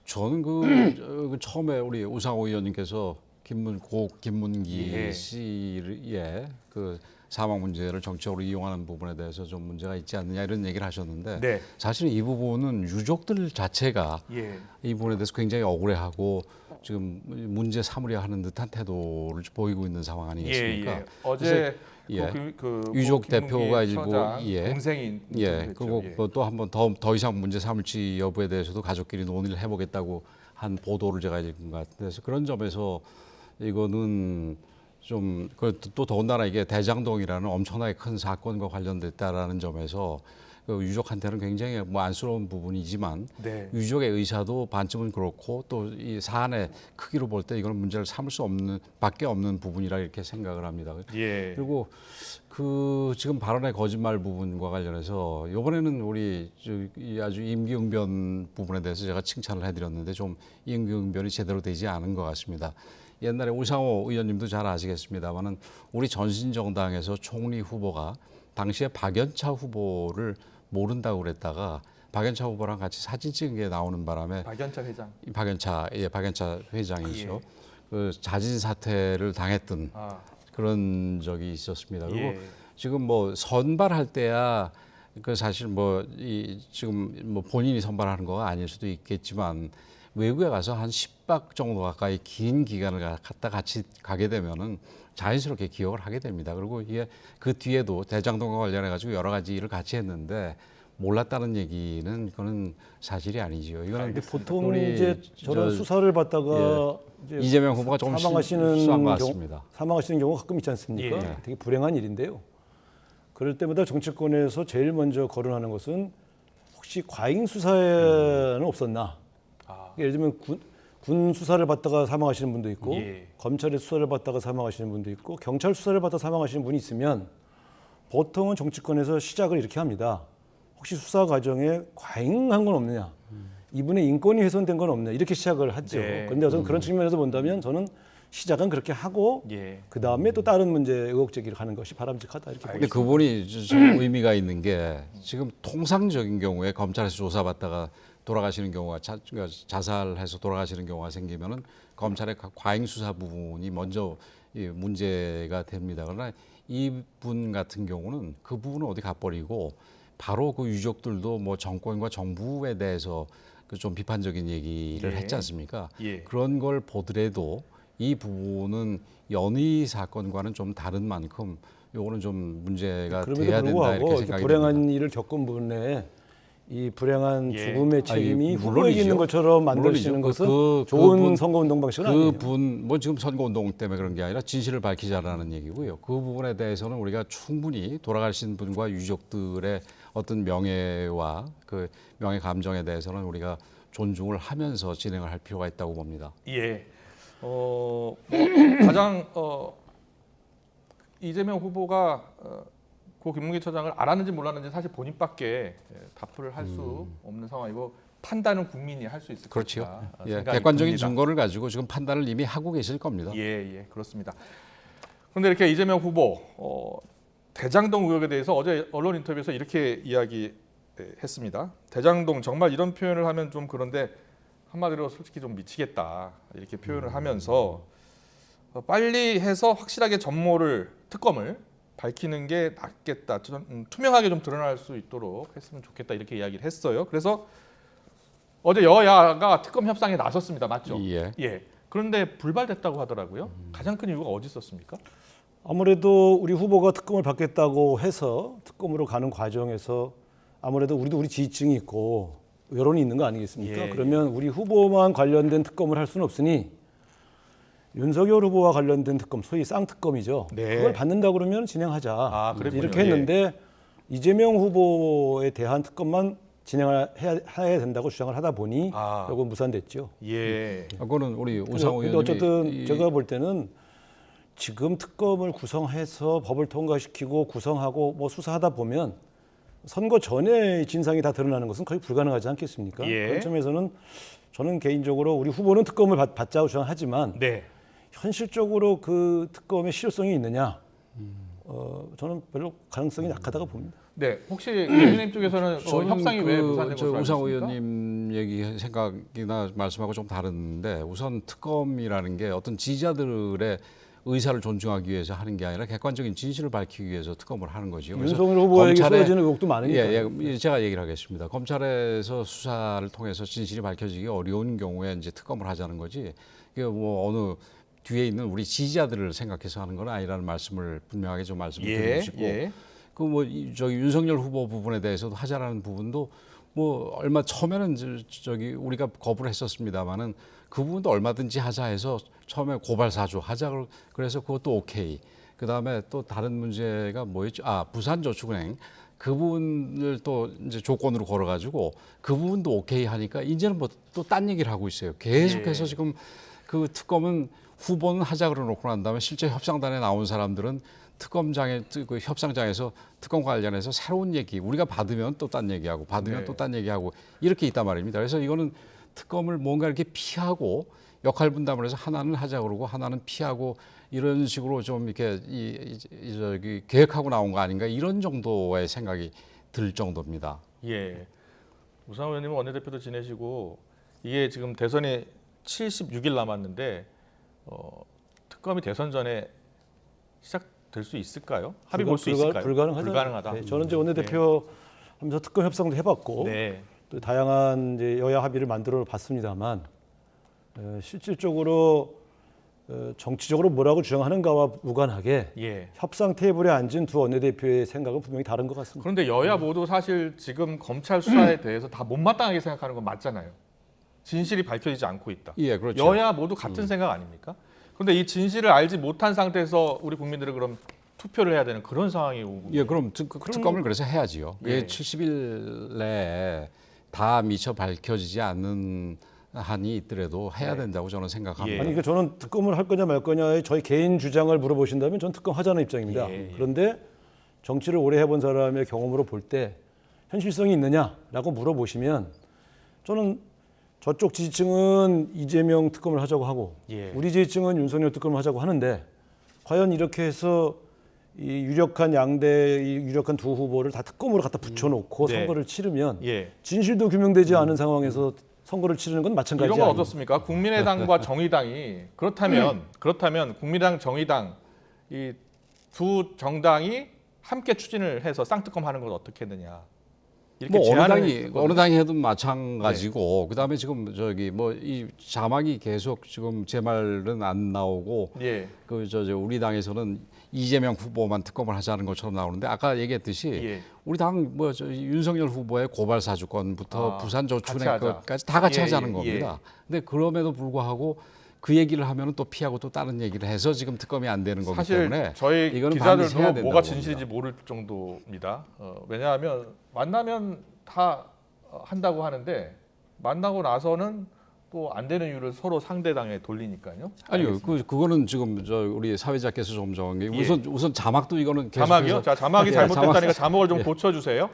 저는 그 처음에 우리 우상호 의원님께서 김문기 예. 씨의 그 사망 문제를 정치적으로 이용하는 부분에 대해서 좀 문제가 있지 않느냐 이런 얘기를 하셨는데 네. 사실 이 부분은 유족들 자체가 예. 이 부분에 대해서 굉장히 억울해하고 지금 문제 삼으려 하는 듯한 태도를 보이고 있는 상황 아니겠습니까? 예, 예. 어제 예. 그 유족 김문기 대표가 이고 처장 예. 동생인 예. 그리고 또 한 번 더 이상 문제 삼을지 여부에 대해서도 가족끼리 논의를 해보겠다고 한 보도를 제가 읽은 것 같아요. 그래서 그런 점에서 이거는 좀 또 더군다나 이게 대장동이라는 엄청나게 큰 사건과 관련됐다라는 점에서 그 유족한테는 굉장히 뭐 안쓰러운 부분이지만 네. 유족의 의사도 반쯤은 그렇고 또 이 사안의 크기로 볼 때 이거는 문제를 삼을 수 없는 밖에 없는 부분이라 이렇게 생각을 합니다. 예. 그리고 그 지금 발언의 거짓말 부분과 관련해서 이번에는 우리 이 아주 임기응변 부분에 대해서 제가 칭찬을 해드렸는데 좀 임기응변이 제대로 되지 않은 것 같습니다. 옛날에 우상호 의원님도 잘 아시겠습니다만은 우리 전신정당에서 총리 후보가 당시에 박연차 후보를 모른다고 그랬다가 박연차 후보랑 같이 사진 찍은 게 나오는 바람에 박연차 회장. 박연차 회장이죠. 예. 그 자진 사퇴를 당했던 그런 적이 있었습니다. 그리고 예. 지금 뭐 선발할 때야 그 사실 뭐 지금 뭐 본인이 선발하는 거가 아닐 수도 있겠지만 외국에 가서 한 10박 정도 가까이 긴 기간을 갔다 같이 가게 되면은 자연스럽게 기억을 하게 됩니다. 그리고 이게 그 뒤에도 대장동과 관련해 가지고 여러 가지 일을 같이 했는데 몰랐다는 얘기는 그거는 사실이 아니죠. 이거는 보통 이제 저런 수사를 받다가 예, 이재명 후보가 조금 실수한 것 같습니다. 사망하시는 경우가 가끔 있지 않습니까? 예. 되게 불행한 일인데요. 그럴 때마다 정치권에서 제일 먼저 거론하는 것은 혹시 과잉 수사는 없었나? 예를 들면 군 수사를 받다가 사망하시는 분도 있고 예. 검찰의 수사를 받다가 사망하시는 분도 있고 경찰 수사를 받다 사망하시는 분이 있으면 보통은 정치권에서 시작을 이렇게 합니다. 혹시 수사 과정에 과잉한 건 없느냐? 이분의 인권이 훼손된 건 없느냐? 이렇게 시작을 하죠. 네. 그런데 저는 그런 측면에서 본다면 저는 시작은 그렇게 하고 예. 그 다음에 또 다른 문제 의혹 제기를 하는 것이 바람직하다 이렇게 근데 보겠습니다. 그분이 좀 의미가 있는 게 지금 통상적인 경우에 검찰에서 조사받다가 돌아가시는 경우가 자살해서 돌아가시는 경우가 생기면은 검찰의 과잉 수사 부분이 먼저 문제가 됩니다. 그러나 이분 같은 경우는 그 부분은 어디 가버리고 바로 그 유족들도 뭐 정권과 정부에 대해서 그 좀 비판적인 얘기를 예. 했지 않습니까? 예. 그런 걸 보더라도 이 부분은 연의 사건과는 좀 다른 만큼 요거는 좀 문제가 돼야 된다 이렇게 생각이 불행한 됩니다. 일을 겪은 분의 이 불행한 예. 죽음의 책임이 물론이죠. 후보에게 있는 것처럼 만드시는 물론이죠. 것은 좋은 선거운동 방식은 아니에요. 그분 뭐 지금 선거운동 때문에 그런 게 아니라 진실을 밝히자라는 얘기고요. 그 부분에 대해서는 우리가 충분히 돌아가신 분과 유족들의 어떤 명예와 그 명예 감정에 대해서는 우리가 존중을 하면서 진행을 할 필요가 있다고 봅니다. 예. 뭐 가장 이재명 후보가 고 김문기 처장을 알았는지 몰랐는지 사실 본인밖에 답을 할 수 없는 상황이고 판단은 국민이 할 수 있을 그렇죠. 것이다. 예, 생각이 객관적인 듭니다. 증거를 가지고 지금 판단을 이미 하고 계실 겁니다. 예, 그렇습니다. 그런데 이렇게 이재명 후보 대장동 의혹에 대해서 어제 언론 인터뷰에서 이렇게 이야기했습니다. 대장동 정말 이런 표현을 하면 좀 그런데 한마디로 솔직히 좀 미치겠다 이렇게 표현을 하면서 빨리 해서 확실하게 전모를 특검을 밝히는 게 낫겠다. 투명하게 좀 드러날 수 있도록 했으면 좋겠다 이렇게 이야기를 했어요. 그래서 어제 여야가 특검 협상에 나섰습니다. 맞죠? 예. 그런데 불발됐다고 하더라고요. 가장 큰 이유가 어디 있었습니까? 아무래도 우리 후보가 특검을 받겠다고 해서 특검으로 가는 과정에서 아무래도 우리 지지층이 있고 여론이 있는 거 아니겠습니까? 예. 그러면 우리 후보만 관련된 특검을 할 수는 없으니 윤석열 후보와 관련된 특검, 소위 쌍특검이죠. 네. 그걸 받는다 그러면 진행하자. 그랬군요. 이렇게 했는데 이재명 후보에 대한 특검만 진행을 해야 된다고 주장을 하다 보니 이거 무산됐죠. 예. 그거는 우리 우상호 근데 의원님이 어쨌든 제가 볼 때는 지금 특검을 구성해서 법을 통과시키고 구성하고 뭐 수사하다 보면 선거 전에 진상이 다 드러나는 것은 거의 불가능하지 않겠습니까? 예. 그런 점에서는 저는 개인적으로 우리 후보는 특검을 받자고 주장하지만 네. 현실적으로 그 특검의 실효성이 있느냐? 저는 별로 가능성이 약하다고 봅니다. 네, 혹시 교수님 쪽에서는 협상이 왜 무산된 것으로 알고 우상호 있습니까? 의원님 얘기 생각이나 말씀하고 좀 다른데 우선 특검이라는 게 어떤 지지자들의 의사를 존중하기 위해서 하는 게 아니라 객관적인 진실을 밝히기 위해서 특검을 하는 거죠. 윤석열 후보에게 쏟아지는 의혹도 많으니까. 예, 제가 얘기를 하겠습니다. 검찰에서 수사를 통해서 진실이 밝혀지기 어려운 경우에 이제 특검을 하자는 거지. 이게 뭐 어느 뒤에 있는 우리 지지자들을 생각해서 하는 건 아니라는 말씀을 분명하게 좀 말씀을 드리고 싶고. 그 뭐 저기 윤석열 후보 부분에 대해서도 하자라는 부분도 뭐 얼마 처음에는 저기 우리가 거부를 했었습니다만은 그 부분도 얼마든지 하자 해서 처음에 고발 사주 하자 그래서 그것도 오케이. 그다음에 또 다른 문제가 뭐였죠? 부산저축은행 그 부분을 또 이제 조건으로 걸어가지고 그 부분도 오케이 하니까 이제는 뭐 또 딴 얘기를 하고 있어요. 계속해서 지금 그 특검은 후보는 하자 그러놓고 난 다음에 실제 협상단에 나온 사람들은 특검장에 그 협상장에서 특검 관련해서 새로운 얘기 우리가 받으면 또 딴 얘기하고 받으면 또 딴 얘기하고 이렇게 있단 말입니다. 그래서 이거는 특검을 뭔가 이렇게 피하고 역할 분담을 해서 하나는 하자 그러고 하나는 피하고 이런 식으로 좀 이렇게 저기 계획하고 나온 거 아닌가 이런 정도의 생각이 들 정도입니다. 예. 우상호 의원님은 원내대표도 지내시고 이게 지금 대선이 76일 남았는데 특검이 대선 전에 시작될 수 있을까요? 합의 볼 수 있을까요? 불가능하다. 네, 저는 이제 원내대표 하면서 특검 협상도 해봤고 또 다양한 이제 여야 합의를 만들어 봤습니다만 실질적으로 정치적으로 뭐라고 주장하는가와 무관하게 협상 테이블에 앉은 두 원내대표의 생각은 분명히 다른 것 같습니다. 그런데 여야 모두 사실 지금 검찰 수사에 대해서 다 못마땅하게 생각하는 건 맞잖아요. 진실이 밝혀지지 않고 있다. 예, 그렇죠. 여야 모두 같은 생각 아닙니까? 그런데 이 진실을 알지 못한 상태에서 우리 국민들은 그럼 투표를 해야 되는 그런 상황이 오고. 예, 그럼 특검을 그래서 해야지요. 예. 70일 내에 다 미처 밝혀지지 않는 한이 있더라도 해야 된다고 저는 생각합니다. 아니, 그러니까 저는 특검을 할 거냐 말 거냐의 저희 개인 주장을 물어보신다면 저는 특검 하자는 입장입니다. 그런데 정치를 오래 해본 사람의 경험으로 볼 때 현실성이 있느냐라고 물어보시면 저는 저쪽 지지층은 이재명 특검을 하자고 하고 우리 지지층은 윤석열 특검을 하자고 하는데 과연 이렇게 해서 이 유력한 유력한 두 후보를 다 특검으로 갖다 붙여놓고 선거를 치르면 진실도 규명되지 않은 상황에서 선거를 치르는 건 마찬가지예요. 이런 건 어떻습니까? 국민의당과 정의당이 그렇다면 국민의당, 정의당 이 두 정당이 함께 추진을 해서 쌍특검하는 건 어떻게 했느냐? 뭐 어느 당이 해도 마찬가지고 그다음에 지금 저기 뭐 이 자막이 계속 지금 제 말은 안 나오고 그 저 우리 당에서는 이재명 후보만 특검을 하자는 것처럼 나오는데 아까 얘기했듯이 우리 당 뭐 윤석열 후보의 고발 사주권부터 부산저축은행 것까지 다 같이 하자는 겁니다. 근데 그럼에도 불구하고 그 얘기를 하면 또 피하고 또 다른 얘기를 해서 지금 특검이 안 되는 거기 때문에 저희 이거는 기자들도 뭐가 진실인지 모를 정도입니다. 왜냐하면 만나면 다 한다고 하는데 만나고 나서는 또 안 되는 이유를 서로 상대당에 돌리니까요. 아니요, 그거는 지금 우리 사회자께서 좀 정한 게 우선 자막도 이거는 자막이요? 자, 자막이 잘못됐다니까 자막을 좀 고쳐주세요.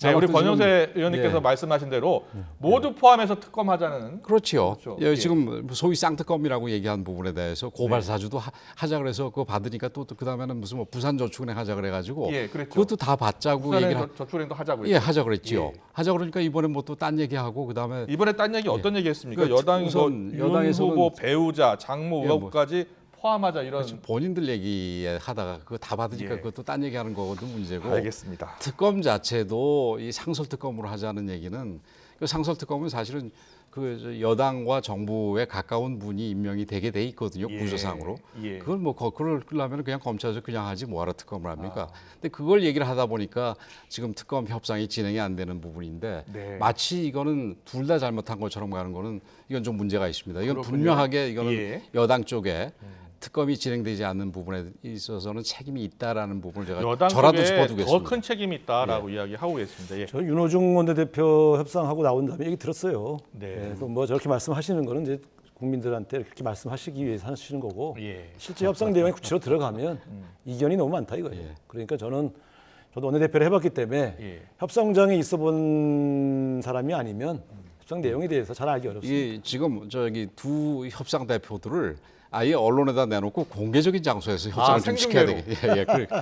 네, 우리 권영세 의원님께서 말씀하신 대로 모두 포함해서 특검하자는. 그렇죠. 지금 소위 쌍특검이라고 얘기한 부분에 대해서 고발 사주도 하자 그래서 그거 받으니까 또 그다음에는 무슨 뭐 부산저축은행 하자 그래가지고 그것도 다 받자고 얘기를 저축은행도 하자고 그랬죠. 하자 그랬죠. 하자 그러니까 이번에 뭐 또 딴 얘기하고 그다음에 이번에 딴 얘기 어떤 얘기했습니까? 여당이 윤 후보 배우자, 장모 의혹까지 포함하자 이런 본인들 얘기하다가 그거 다 받으니까 그것도 딴 얘기하는 거거든 문제고. 알겠습니다. 특검 자체도 이 상설특검으로 하자는 얘기는 그 상설특검은 사실은 그 여당과 정부에 가까운 분이 임명이 되게 돼 있거든요 구조상으로. 그걸 뭐 그러려면 그냥 검찰에서 그냥 하지 뭐하러 특검을 합니까? 근데 그걸 얘기를 하다 보니까 지금 특검 협상이 진행이 안 되는 부분인데 마치 이거는 둘 다 잘못한 것처럼 가는 거는 이건 좀 문제가 있습니다. 이건 분명하게 이거는 여당 쪽에 특검이 진행되지 않는 부분에 있어서는 책임이 있다라는 부분을 제가 여당 저라도 쪽에 짚어두겠습니다. 더 큰 책임이 있다라고 이야기하고 계십니다. 예. 저 윤호중 원내대표 협상하고 나온 다음에 얘기 들었어요. 네. 뭐 저렇게 말씀하시는 거는 이제 국민들한테 그렇게 말씀하시기 위해서 하시는 거고 예. 실제 협상 내용에 구체로 들어가면 이견이 너무 많다 이거예요. 그러니까 저도 원내대표를 해봤기 때문에 협상장에 있어본 사람이 아니면 협상 내용에 대해서 잘 알기 어렵습니다. 이 지금 저기 두 협상 대표들을 아예 언론에다 내놓고 공개적인 장소에서 협상을 좀 시켜야 되겠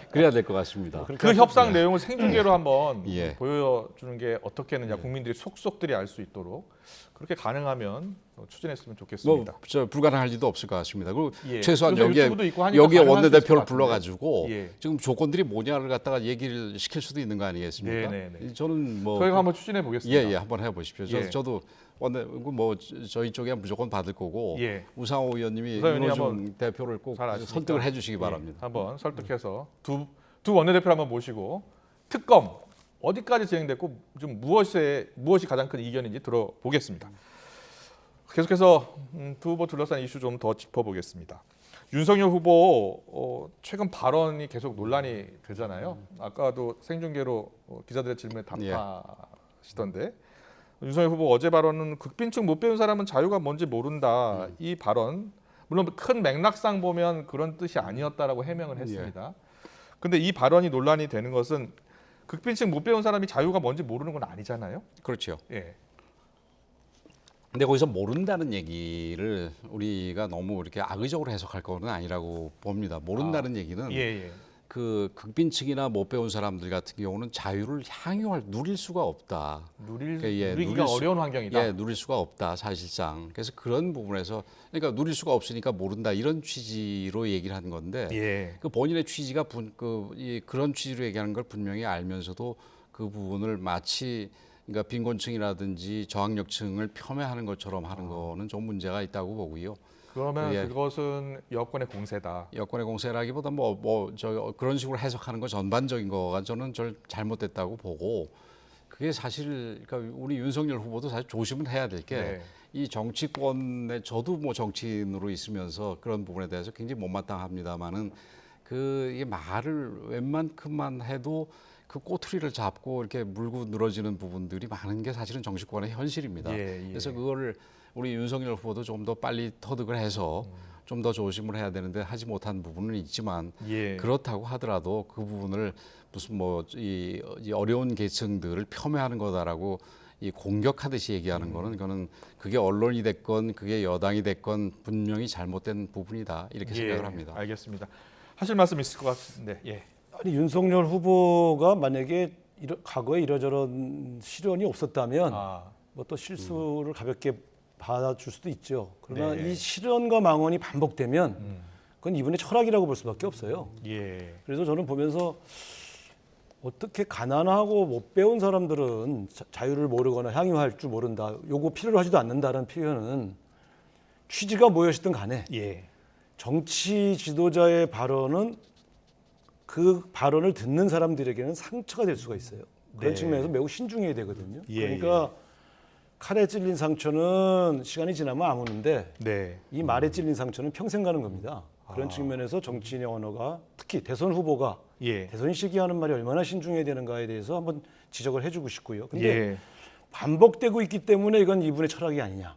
그래야 될 것 같습니다. 그 협상 내용을 생중계로 한번 예. 보여주는 게 어떻겠느냐, 국민들이 속속들이 알 수 있도록 그렇게 가능하면 추진했으면 좋겠습니다. 뭐 저 불가능할 리도 없을 것 같습니다. 그리고 예. 최소한 여기에 원내대표를 불러가지고 지금 조건들이 뭐냐를 갖다가 얘기를 시킬 수도 있는 거 아니겠습니까? 네네네. 저는 뭐 저희가 한번 추진해 보겠습니다. 예, 한번 해보십시오. 예. 저도 뭐 저희 쪽에 무조건 받을 거고 예. 우상호 의원님이 윤호중 대표를 꼭 설득을 해주시기 바랍니다. 한번 설득해서 두 원내대표를 한번 모시고 특검 어디까지 진행됐고 좀 무엇이 가장 큰 이견인지 들어보겠습니다. 계속해서 두 후보 둘러싼 이슈 좀 더 짚어보겠습니다. 윤석열 후보 최근 발언이 계속 논란이 되잖아요. 아까도 생중계로 기자들의 질문에 답하시던데 윤석열 후보 어제 발언은 극빈층 못 배운 사람은 자유가 뭔지 모른다. 이 발언 물론 큰 맥락상 보면 그런 뜻이 아니었다라고 해명을 했습니다. 근데 이 발언이 논란이 되는 것은 극빈층 못 배운 사람이 자유가 뭔지 모르는 건 아니잖아요. 그렇죠. 예. 근데 거기서 모른다는 얘기를 우리가 너무 이렇게 악의적으로 해석할 거는 아니라고 봅니다. 모른다는 얘기는 그 극빈층이나 못 배운 사람들 같은 경우는 자유를 누릴 수가 없다. 누리기가 어려운 환경이다. 예, 누릴 수가 없다 사실상. 그래서 그런 부분에서 그러니까 누릴 수가 없으니까 모른다 이런 취지로 얘기를 하는 건데 그 본인의 취지가 그런 취지로 얘기하는 걸 분명히 알면서도 그 부분을 마치 그러니까 빈곤층이라든지 저학력층을 폄훼하는 것처럼 하는 거는 좀 문제가 있다고 보고요. 그러면 그것은 여권의 공세다. 여권의 공세라기보다 그런 식으로 해석하는 거 전반적인 거가 저는 잘못됐다고 보고 그게 사실 그러니까 우리 윤석열 후보도 사실 조심을 해야 될 게 이 정치권에 저도 뭐 정치인으로 있으면서 그런 부분에 대해서 굉장히 못마땅합니다만은 이게 말을 웬만큼만 해도 그 꼬투리를 잡고 이렇게 물고 늘어지는 부분들이 많은 게 사실은 정치권의 현실입니다. 그래서 그거를 우리 윤석열 후보도 좀 더 빨리 터득을 해서 좀 더 조심을 해야 되는데 하지 못한 부분은 있지만 그렇다고 하더라도 그 부분을 무슨 이 어려운 계층들을 폄훼하는 거다라고 이 공격하듯이 얘기하는 거는 그거는 그게 언론이 됐건 그게 여당이 됐건 분명히 잘못된 부분이다 이렇게 생각을 합니다. 알겠습니다. 하실 말씀 있을 것 같은데. 아니 윤석열 후보가 만약에 과거에 이러저런 실언이 없었다면 뭐 또 실수를 가볍게 받아줄 수도 있죠. 그러나 이 실언과 망언이 반복되면 그건 이분의 철학이라고 볼 수밖에 없어요. 그래서 저는 보면서 어떻게 가난하고 못 배운 사람들은 자유를 모르거나 향유할 줄 모른다. 요거 필요로 하지도 않는다는 표현은 취지가 무엇이든 간에 정치 지도자의 발언은 그 발언을 듣는 사람들에게는 상처가 될 수가 있어요. 그런 측면에서 매우 신중해야 되거든요. 그러니까 칼에 찔린 상처는 시간이 지나면 아무는데 이 말에 찔린 상처는 평생 가는 겁니다. 그런 측면에서 정치인의 언어가 특히 대선 후보가 대선 시기하는 말이 얼마나 신중해야 되는가에 대해서 한번 지적을 해주고 싶고요. 근데 반복되고 있기 때문에 이건 이분의 철학이 아니냐.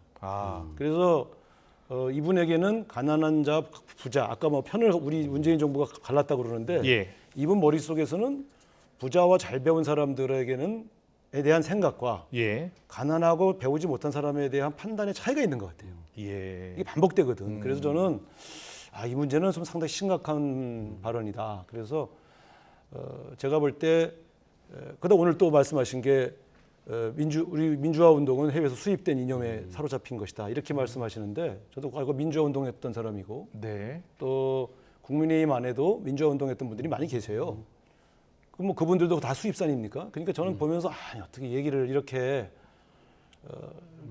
그래서 이분에게는 가난한 자, 부자, 아까 뭐 편을 우리 문재인 정부가 갈랐다고 그러는데 이분 머릿속에서는 부자와 잘 배운 사람들에게는 에 대한 생각과 가난하고 배우지 못한 사람에 대한 판단의 차이가 있는 것 같아요. 이게 반복되거든. 그래서 저는 이 문제는 좀 상당히 심각한 발언이다. 그래서 제가 볼 때 그다 오늘 또 말씀하신 게 우리 민주화 운동은 해외에서 수입된 이념에 사로잡힌 것이다. 이렇게 말씀하시는데 저도 과거 민주화 운동했던 사람이고 또 국민의힘 안에도 민주화 운동했던 분들이 많이 계세요. 뭐 그분들도 다 수입산입니까? 그러니까 저는 보면서 어떻게 얘기를 이렇게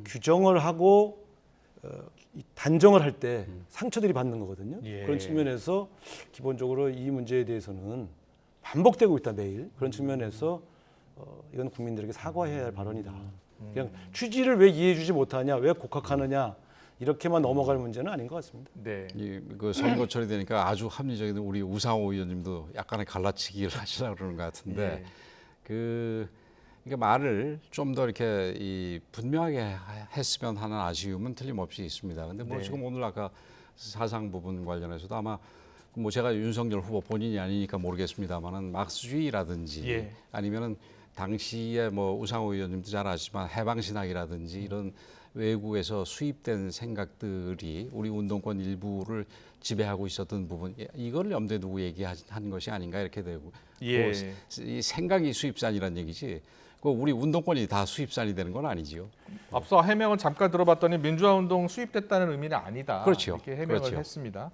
규정을 하고 단정을 할 때 상처들이 받는 거거든요. 그런 측면에서 기본적으로 이 문제에 대해서는 반복되고 있다 매일. 그런 측면에서 이건 국민들에게 사과해야 할 발언이다. 그냥 취지를 왜 이해해주지 못하냐, 왜 곡학하느냐 이렇게만 넘어갈 문제는 아닌 것 같습니다. 네. 그 선거철이 되니까 아주 합리적인 우리 우상호 의원님도 약간의 갈라치기를 하시려고 그러는 것 같은데 그러니까 말을 좀 더 이렇게 분명하게 했으면 하는 아쉬움은 틀림없이 있습니다. 근데 뭐 지금 오늘 아까 사상 부분 관련해서도 아마 뭐 제가 윤석열 후보 본인이 아니니까 모르겠습니다만은 막스주의라든지 아니면은 당시에 뭐 우상호 의원님도 잘 아시지만 해방신학이라든지 이런 외국에서 수입된 생각들이 우리 운동권 일부를 지배하고 있었던 부분 이걸 염두에 두고 얘기한 것이 아닌가 이렇게 되고 이 생각이 수입산이라는 얘기지 우리 운동권이 다 수입산이 되는 건 아니지요. 앞서 해명을 잠깐 들어봤더니 민주화운동 수입됐다는 의미는 아니다. 그렇죠. 이렇게 해명을 했습니다.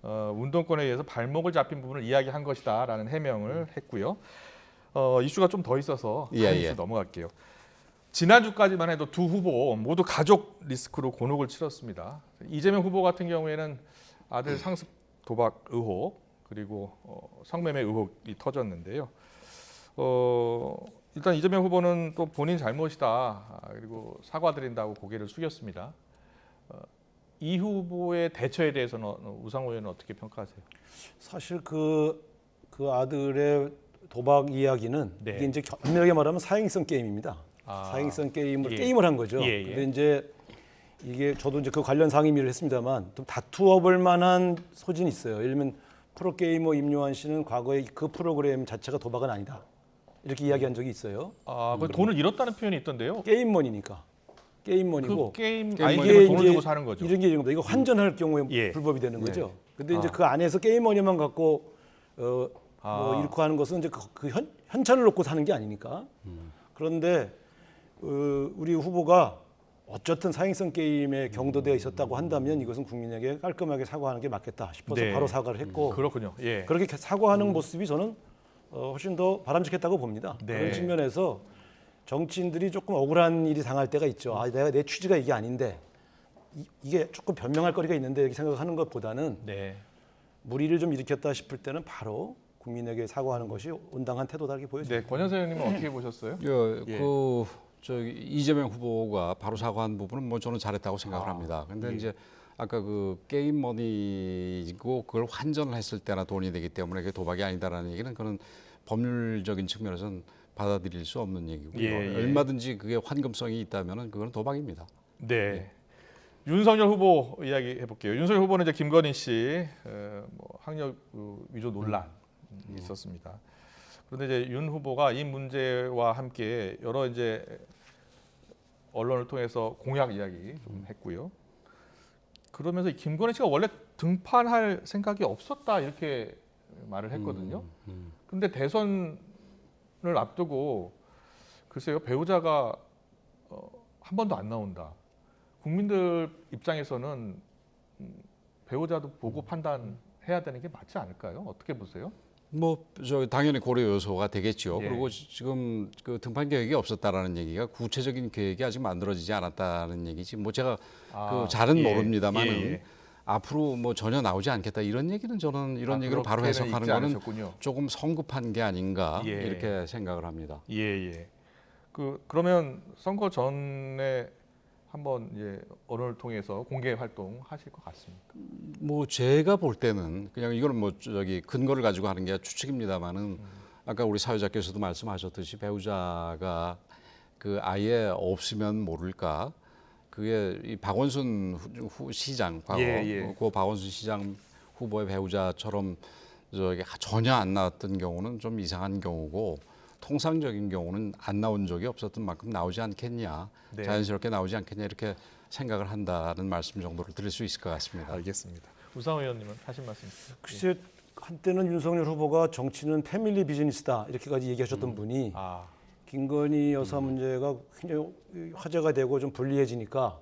운동권에 의해서 발목을 잡힌 부분을 이야기한 것이다라는 해명을 했고요. 이슈가 좀 더 있어서 다음 이슈 넘어갈게요. 지난주까지만 해도 두 후보 모두 가족 리스크로 곤혹을 치렀습니다. 이재명 후보 같은 경우에는 아들 상습 도박 의혹 그리고 성매매 의혹이 터졌는데요. 일단 이재명 후보는 또 본인 잘못이다 그리고 사과드린다고 고개를 숙였습니다. 이 후보의 대처에 대해서는 우상호 의원은 어떻게 평가하세요? 사실 그 아들의 도박 이야기는 이게 이제 엄밀하게 말하면 사행성 게임입니다. 사행성 게임을 한 거죠. 근데 이제 이게 저도 이제 그 관련 상임위를 했습니다만 좀 다투어볼 만한 소진이 있어요. 예를 들면 프로게이머 임요한 씨는 과거에 그 프로그램 자체가 도박은 아니다. 이렇게 이야기한 적이 있어요. 그 돈을 잃었다는 표현이 있던데요. 게임머니니까. 게임머니고 그 게임 아이디어를 돈을 주고 사는 거죠. 이런 게 이런 겁니다. 이거 환전할 경우에 불법이 되는 거죠. 근데 이제 그 안에서 게임머니만 갖고 뭐 잃고 하는 것은 이제 그 현찰을 놓고 사는 게 아니니까. 그런데 우리 후보가 어쨌든 사행성 게임에 경도되어 있었다고 한다면 이것은 국민에게 깔끔하게 사과하는 게 맞겠다 싶어서 바로 사과를 했고 그렇군요. 그렇게 사과하는 모습이 저는 훨씬 더 바람직했다고 봅니다. 그런 측면에서 정치인들이 조금 억울한 일이 당할 때가 있죠. 내가 내 취지가 이게 아닌데 이게 조금 변명할 거리가 있는데 이렇게 생각하는 것보다는 무리를 좀 일으켰다 싶을 때는 바로 국민에게 사과하는 것이 온당한 태도다 이렇게 보여집니다. 권현세 의원님은 어떻게 보셨어요? 이재명 후보가 바로 사과한 부분은 뭐 저는 잘했다고 생각을 합니다. 근데 이제 아까 그 게임 머니고 그걸 환전을 했을 때나 돈이 되기 때문에 그게 도박이 아니다라는 얘기는 그건 법률적인 측면에서는 받아들일 수 없는 얘기고요. 얼마든지 그게 환금성이 있다면은 그건 도박입니다. 윤석열 후보 이야기 해볼게요. 윤석열 후보는 이제 김건희 씨 학력 위조 논란이 있었습니다. 그런데 이제 윤 후보가 이 문제와 함께 여러 이제 언론을 통해서 공약 이야기 좀 했고요. 그러면서 김건희 씨가 원래 등판할 생각이 없었다 이렇게 말을 했거든요. 근데 대선을 앞두고 글쎄요 배우자가 한 번도 안 나온다. 국민들 입장에서는 배우자도 보고 판단해야 되는 게 맞지 않을까요? 어떻게 보세요? 당연히 고려 요소가 되겠죠. 그리고 지금 그 등판 계획이 없었다라는 얘기가 구체적인 계획이 아직 만들어지지 않았다는 얘기지. 제가 그 잘은 모릅니다만은 앞으로 전혀 나오지 않겠다 이런 얘기는 저는 이런 얘기를 바로 해석하는 거는 조금 성급한 게 아닌가 이렇게 생각을 합니다. 그러면 선거 전에 한번 이제 언론을 통해서 공개 활동 하실 것 같습니까? 제가 볼 때는 그냥 이거는 근거를 가지고 하는 게 추측입니다만은 아까 우리 사회자께서도 말씀하셨듯이 배우자가 그 아예 없으면 모를까 그게 이 박원순 시장 과거 그 박원순 시장 후보의 배우자처럼 전혀 안 나왔던 경우는 좀 이상한 경우고. 통상적인 경우는 안 나온 적이 없었던 만큼 나오지 않겠냐, 자연스럽게 나오지 않겠냐 이렇게 생각을 한다는 말씀 정도를 드릴 수 있을 것 같습니다. 알겠습니다. 우상호 의원님은 하신 말씀 있으세요? 글쎄 한때는 윤석열 후보가 정치는 패밀리 비즈니스다 이렇게까지 얘기하셨던 분이 김건희 여사 문제가 굉장히 화제가 되고 좀 불리해지니까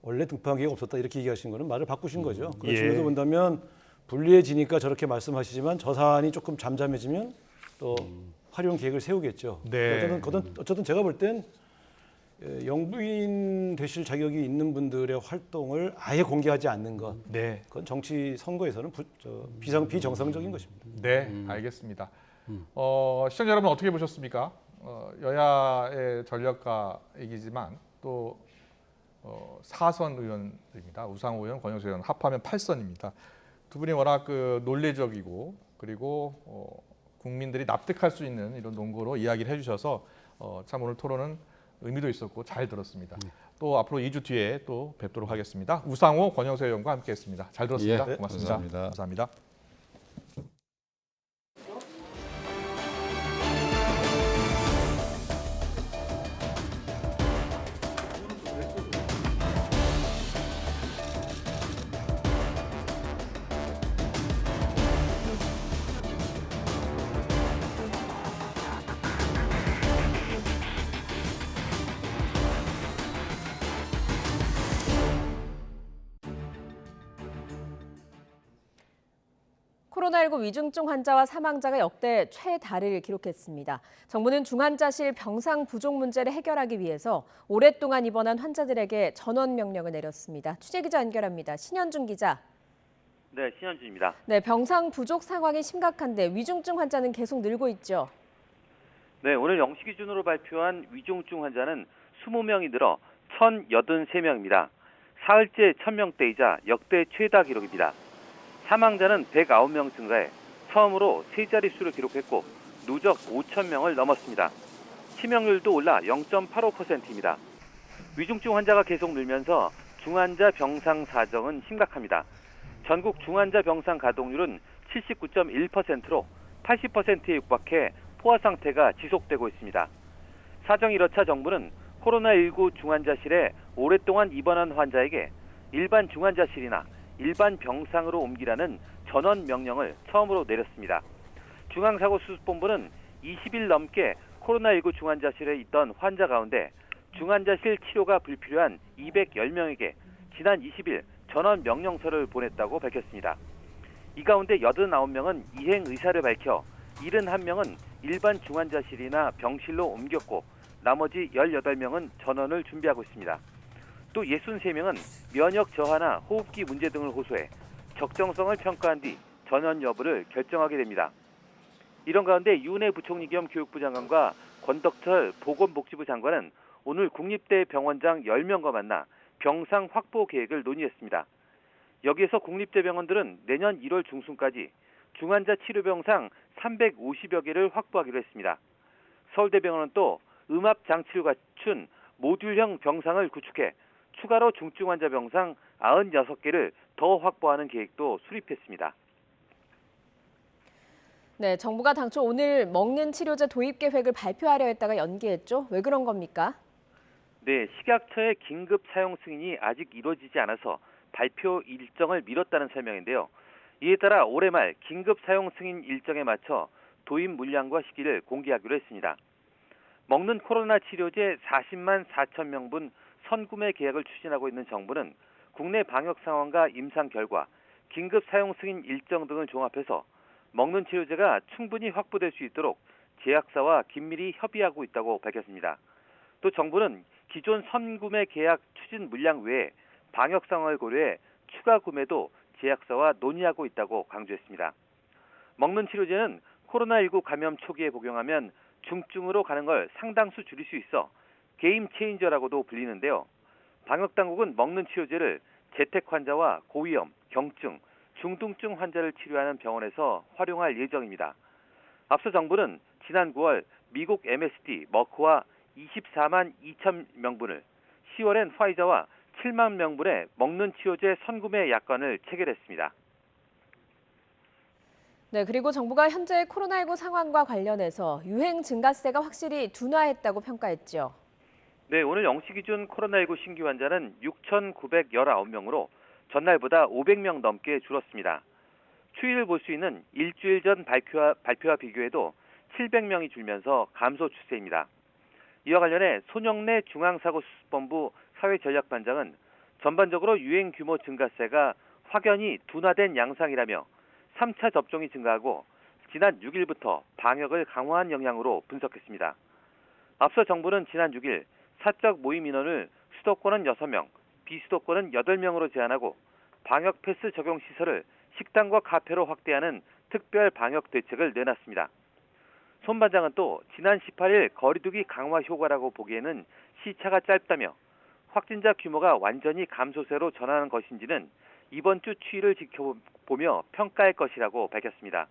원래 등판 계획 없었다 이렇게 얘기하신 거는 말을 바꾸신 거죠. 그런 측면에서 본다면 불리해지니까 저렇게 말씀하시지만 저 사안이 조금 잠잠해지면 또 활용 계획을 세우겠죠. 어쨌든 제가 볼 땐 영부인 되실 자격이 있는 분들의 활동을 아예 공개하지 않는 것. 그건 정치 선거에서는 비정상적인 것입니다. 알겠습니다. 시청자 여러분 어떻게 보셨습니까? 여야의 전략가이기지만 또 4선 의원입니다. 우상호 의원, 권영세 의원 합하면 8선입니다. 두 분이 워낙 논리적이고 그리고 국민들이 납득할 수 있는 이런 논거로 이야기를 해주셔서 참 오늘 토론은 의미도 있었고 잘 들었습니다. 또 앞으로 2주 뒤에 또 뵙도록 하겠습니다. 우상호, 권영세 의원과 함께했습니다. 잘 들었습니다. 예, 고맙습니다. 감사합니다. 코로나19 위중증 환자와 사망자가 역대 최다를 기록했습니다. 정부는 중환자실 병상 부족 문제를 해결하기 위해서 오랫동안 입원한 환자들에게 전원 명령을 내렸습니다. 취재기자 연결합니다. 신현준 기자. 네, 신현준입니다. 네, 병상 부족 상황이 심각한데 위중증 환자는 계속 늘고 있죠. 네, 오늘 0시 기준으로 발표한 위중증 환자는 20명이 늘어 1,083명입니다. 사흘째 1,000명대이자 역대 최다 기록입니다. 사망자는 109명 증가해 처음으로 세 자릿수를 기록했고 누적 5,000명을 넘었습니다. 치명률도 올라 0.85%입니다. 위중증 환자가 계속 늘면서 중환자 병상 사정은 심각합니다. 전국 중환자 병상 가동률은 79.1%로 80%에 육박해 포화 상태가 지속되고 있습니다. 사정이 이렇자 정부는 코로나19 중환자실에 오랫동안 입원한 환자에게 일반 중환자실이나 일반 병상으로 옮기라는 전원 명령을 처음으로 내렸습니다. 중앙사고수습본부는 20일 넘게 코로나19 중환자실에 있던 환자 가운데 중환자실 치료가 불필요한 210명에게 지난 20일 전원 명령서를 보냈다고 밝혔습니다. 이 가운데 89명은 이행 의사를 밝혀 71명은 일반 중환자실이나 병실로 옮겼고 나머지 18명은 전원을 준비하고 있습니다. 또 63명은 면역 저하나 호흡기 문제 등을 호소해 적정성을 평가한 뒤 전원 여부를 결정하게 됩니다. 이런 가운데 유은혜 부총리 겸 교육부 장관과 권덕철 보건복지부 장관은 오늘 국립대병원장 10명과 만나 병상 확보 계획을 논의했습니다. 여기에서 국립대병원들은 내년 1월 중순까지 중환자 치료병상 350여 개를 확보하기로 했습니다. 서울대병원은 또 음압 장치를 갖춘 모듈형 병상을 구축해 추가로 중증 환자 병상 96개를 더 확보하는 계획도 수립했습니다. 네, 정부가 당초 오늘 먹는 치료제 도입 계획을 발표하려 했다가 연기했죠. 왜 그런 겁니까? 네, 식약처의 긴급 사용 승인이 아직 이루어지지 않아서 발표 일정을 미뤘다는 설명인데요. 이에 따라 올해 말 긴급 사용 승인 일정에 맞춰 도입 물량과 시기를 공개하기로 했습니다. 먹는 코로나 치료제 40만 4천 명분 선구매 계약을 추진하고 있는 정부는 국내 방역 상황과 임상 결과, 긴급 사용 승인 일정 등을 종합해서 먹는 치료제가 충분히 확보될 수 있도록 제약사와 긴밀히 협의하고 있다고 밝혔습니다. 또 정부는 기존 선구매 계약 추진 물량 외에 방역 상황을 고려해 추가 구매도 제약사와 논의하고 있다고 강조했습니다. 먹는 치료제는 코로나19 감염 초기에 복용하면 중증으로 가는 걸 상당수 줄일 수 있어 게임 체인저라고도 불리는데요. 방역당국은 먹는 치료제를 재택 환자와 고위험, 경증, 중등증 환자를 치료하는 병원에서 활용할 예정입니다. 앞서 정부는 지난 9월 미국 MSD, 머크와 24만 2천 명분을, 10월엔 화이자와 7만 명분의 먹는 치료제 선구매 약관을 체결했습니다. 네, 그리고 정부가 현재 코로나19 상황과 관련해서 유행 증가세가 확실히 둔화했다고 평가했죠. 네, 오늘 0시 기준 코로나19 신규 환자는 6,919명으로 전날보다 500명 넘게 줄었습니다. 추이를 볼 수 있는 일주일 전 발표와 비교해도 700명이 줄면서 감소 추세입니다. 이와 관련해 손영래 중앙사고수습본부 사회전략반장은 전반적으로 유행 규모 증가세가 확연히 둔화된 양상이라며 3차 접종이 증가하고 지난 6일부터 방역을 강화한 영향으로 분석했습니다. 앞서 정부는 지난 6일 사적 모임 인원을 수도권은 6명, 비수도권은 8명으로 제한하고 방역 패스 적용 시설을 식당과 카페로 확대하는 특별 방역 대책을 내놨습니다. 손 반장은 또 지난 18일 거리두기 강화 효과라고 보기에는 시차가 짧다며 확진자 규모가 완전히 감소세로 전환한 것인지는 이번 주 추이를 지켜보며 평가할 것이라고 밝혔습니다.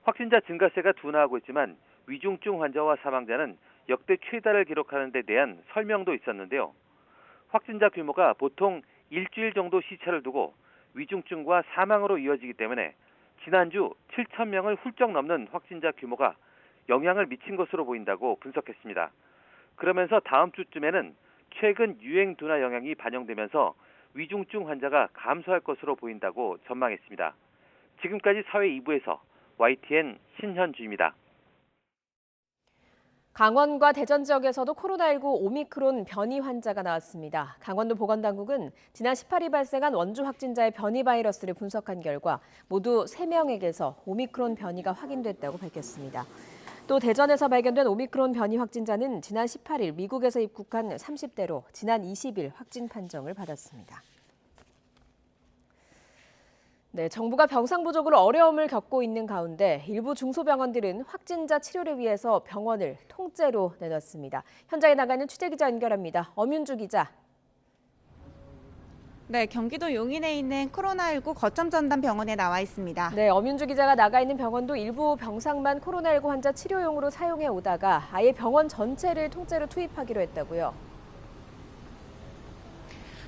확진자 증가세가 둔화하고 있지만 위중증 환자와 사망자는 역대 최다를 기록하는 데 대한 설명도 있었는데요. 확진자 규모가 보통 일주일 정도 시차를 두고 위중증과 사망으로 이어지기 때문에 지난주 7,000명을 훌쩍 넘는 확진자 규모가 영향을 미친 것으로 보인다고 분석했습니다. 그러면서 다음 주쯤에는 최근 유행 둔화 영향이 반영되면서 위중증 환자가 감소할 것으로 보인다고 전망했습니다. 지금까지 사회 2부에서 YTN 신현주입니다. 강원과 대전 지역에서도 코로나19 오미크론 변이 환자가 나왔습니다. 강원도 보건당국은 지난 18일 발생한 원주 확진자의 변이 바이러스를 분석한 결과 모두 3명에게서 오미크론 변이가 확인됐다고 밝혔습니다. 또 대전에서 발견된 오미크론 변이 확진자는 지난 18일 미국에서 입국한 30대로 지난 20일 확진 판정을 받았습니다. 네, 정부가 병상 부족으로 어려움을 겪고 있는 가운데 일부 중소병원들은 확진자 치료를 위해서 병원을 통째로 내놨습니다. 현장에 나가 있는 취재기자 연결합니다. 엄윤주 기자. 네, 경기도 용인에 있는 코로나19 거점 전담 병원에 나와 있습니다. 네, 엄윤주 기자가 나가 있는 병원도 일부 병상만 코로나19 환자 치료용으로 사용해 오다가 아예 병원 전체를 통째로 투입하기로 했다고요.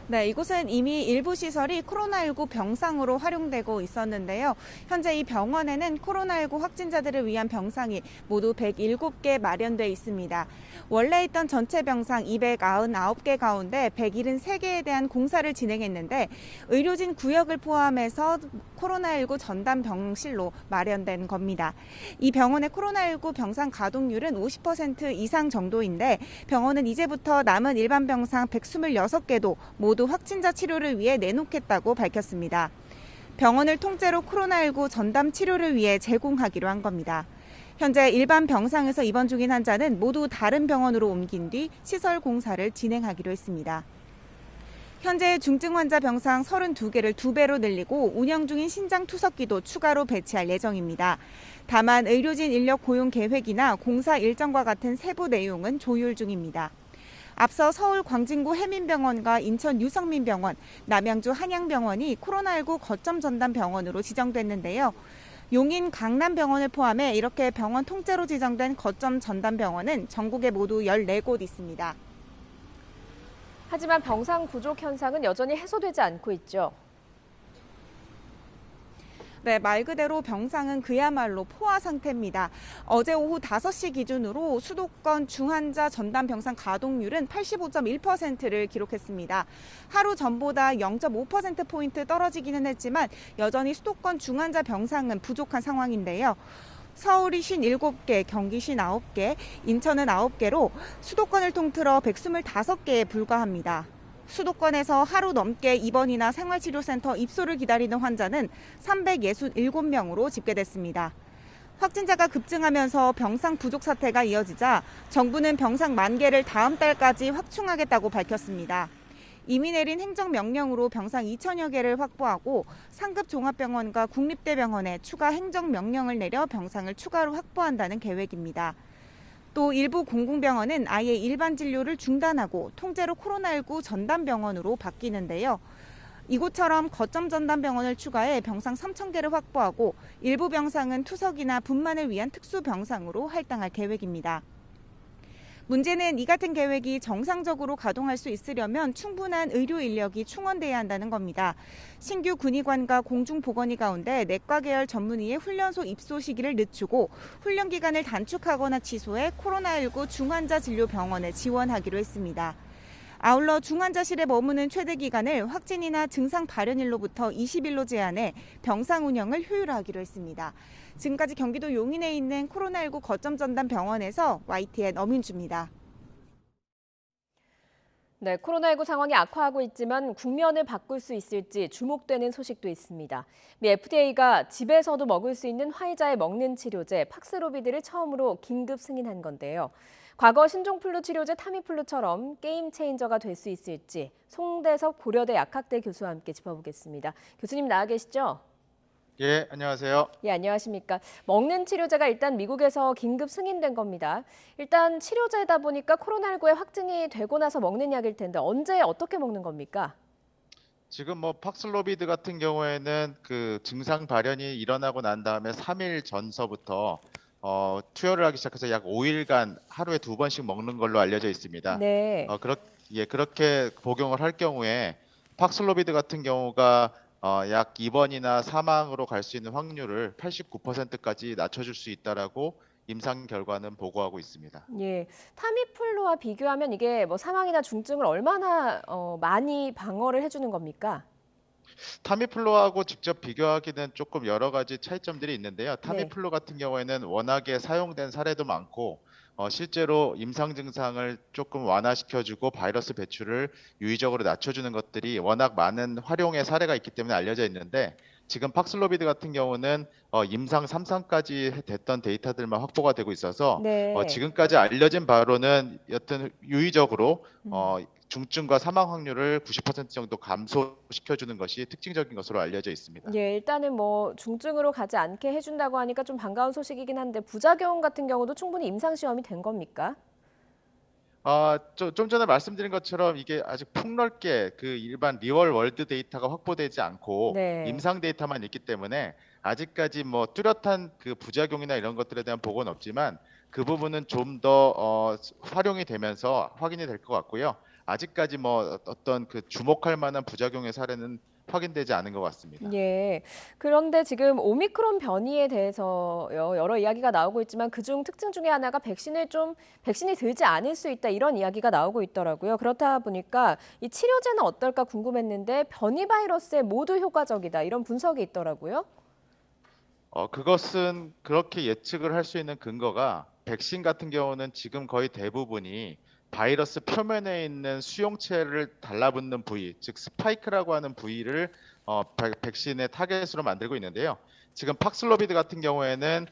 네, 이곳은 이미 일부 시설이 코로나19 병상으로 활용되고 있었는데요. 현재 이 병원에는 코로나19 확진자들을 위한 병상이 모두 107개 마련돼 있습니다. 원래 있던 전체 병상 299개 가운데 173개에 대한 공사를 진행했는데 의료진 구역을 포함해서 코로나19 전담 병실로 마련된 겁니다. 이 병원의 코로나19 병상 가동률은 50% 이상 정도인데 병원은 이제부터 남은 일반 병상 126개도 모두 확진자 치료를 위해 내놓겠다고 밝혔습니다. 병원을 통째로 코로나19 전담 치료를 위해 제공하기로 한 겁니다. 현재 일반 병상에서 입원 중인 환자는 모두 다른 병원으로 옮긴 뒤 시설 공사를 진행하기로 했습니다. 현재 중증 환자 병상 32개를 2배로 늘리고 운영 중인 신장 투석기도 추가로 배치할 예정입니다. 다만 의료진 인력 고용 계획이나 공사 일정과 같은 세부 내용은 조율 중입니다. 앞서 서울 광진구 해민병원과 인천 유성민병원, 남양주 한양병원이 코로나19 거점 전담 병원으로 지정됐는데요. 용인 강남병원을 포함해 이렇게 병원 통째로 지정된 거점 전담 병원은 전국에 모두 14곳 있습니다. 하지만 병상 부족 현상은 여전히 해소되지 않고 있죠. 네, 말 그대로 병상은 그야말로 포화 상태입니다. 어제 오후 5시 기준으로 수도권 중환자 전담 병상 가동률은 85.1%를 기록했습니다. 하루 전보다 0.5%포인트 떨어지기는 했지만 여전히 수도권 중환자 병상은 부족한 상황인데요. 서울이 57개, 경기 59개, 인천은 9개로 수도권을 통틀어 125개에 불과합니다. 수도권에서 하루 넘게 입원이나 생활치료센터 입소를 기다리는 환자는 367명으로 집계됐습니다. 확진자가 급증하면서 병상 부족 사태가 이어지자 정부는 병상 10,000개를 다음 달까지 확충하겠다고 밝혔습니다. 이미 내린 행정명령으로 병상 2,000여 개를 확보하고 상급 종합병원과 국립대병원에 추가 행정명령을 내려 병상을 추가로 확보한다는 계획입니다. 또 일부 공공병원은 아예 일반 진료를 중단하고 통째로 코로나19 전담병원으로 바뀌는데요. 이곳처럼 거점 전담병원을 추가해 병상 3,000개를 확보하고 일부 병상은 투석이나 분만을 위한 특수병상으로 할당할 계획입니다. 문제는 이 같은 계획이 정상적으로 가동할 수 있으려면 충분한 의료 인력이 충원돼야 한다는 겁니다. 신규 군의관과 공중보건의 가운데 내과 계열 전문의의 훈련소 입소 시기를 늦추고 훈련 기간을 단축하거나 취소해 코로나19 중환자 진료 병원에 지원하기로 했습니다. 아울러 중환자실에 머무는 최대 기간을 확진이나 증상 발현일로부터 20일로 제한해 병상 운영을 효율화하기로 했습니다. 지금까지 경기도 용인에 있는 코로나19 거점 전담 병원에서 YTN 엄윤주입니다. 네, 코로나19 상황이 악화하고 있지만 국면을 바꿀 수 있을지 주목되는 소식도 있습니다. 미 FDA가 집에서도 먹을 수 있는 화이자에 먹는 치료제 팍스로비드를 처음으로 긴급 승인한 건데요. 과거 신종플루 치료제 타미플루처럼 게임 체인저가 될 수 있을지 송대석 고려대 약학대 교수와 함께 짚어보겠습니다. 교수님 나와 계시죠? 예, 안녕하세요. 예, 안녕하십니까. 먹는 치료제가 일단 미국에서 긴급 승인된 겁니다. 일단 치료제다 보니까 코로나19에 확진이 되고 나서 먹는 약일 텐데 언제 어떻게 먹는 겁니까? 지금 뭐 팍슬로비드 같은 경우에는 그 증상 발현이 일어나고 난 다음에 3일 전서부터 투여를 하기 시작해서 약 5일간 하루에 2번씩 먹는 걸로 알려져 있습니다. 네. 그렇게 복용을 할 경우에 팍슬로비드 같은 경우가 약 입원이나 사망으로 갈 수 있는 확률을 89%까지 낮춰줄 수 있다라고 임상 결과는 보고하고 있습니다. 예, 타미플루와 비교하면 이게 뭐 사망이나 중증을 얼마나 많이 방어를 해주는 겁니까? 타미플루하고 직접 비교하기는 조금 여러 가지 차이점들이 있는데요. 타미플루 같은 경우에는 워낙에 사용된 사례도 많고 실제로 임상 증상을 조금 완화시켜주고 바이러스 배출을 유의적으로 낮춰주는 것들이 워낙 많은 활용의 사례가 있기 때문에 알려져 있는데 지금 팍슬로비드 같은 경우는 임상 3상까지 됐던 데이터들만 확보가 되고 있어서 지금까지 알려진 바로는 여튼 유의적으로 중증과 사망 확률을 90% 정도 감소시켜주는 것이 특징적인 것으로 알려져 있습니다. 예, 일단은 뭐 중증으로 가지 않게 해준다고 하니까 좀 반가운 소식이긴 한데 부작용 같은 경우도 충분히 임상 시험이 된 겁니까? 좀 전에 말씀드린 것처럼 이게 아직 폭넓게 그 일반 리얼 월드 데이터가 확보되지 않고 임상 데이터만 있기 때문에 아직까지 뭐 뚜렷한 그 부작용이나 이런 것들에 대한 보고는 없지만 그 부분은 좀 더 활용이 되면서 확인이 될 것 같고요. 아직까지 뭐 어떤 그 주목할 만한 부작용의 사례는 확인되지 않은 것 같습니다. 예. 그런데 지금 오미크론 변이에 대해서 여러 이야기가 나오고 있지만 그중 특징 중에 하나가 백신이 들지 않을 수 있다 이런 이야기가 나오고 있더라고요. 그렇다 보니까 이 치료제는 어떨까 궁금했는데 변이 바이러스에 모두 효과적이다 이런 분석이 있더라고요. 그것은 그렇게 예측을 할 수 있는 근거가 백신 같은 경우는 지금 거의 대부분이 바이러스 표면에 있는 수용체를 달라붙는 부위, 즉 스파이크라고 하는 부위를 백신의 타겟으로 만들고 있는데요. 지금 팍슬로비드 같은 경우에는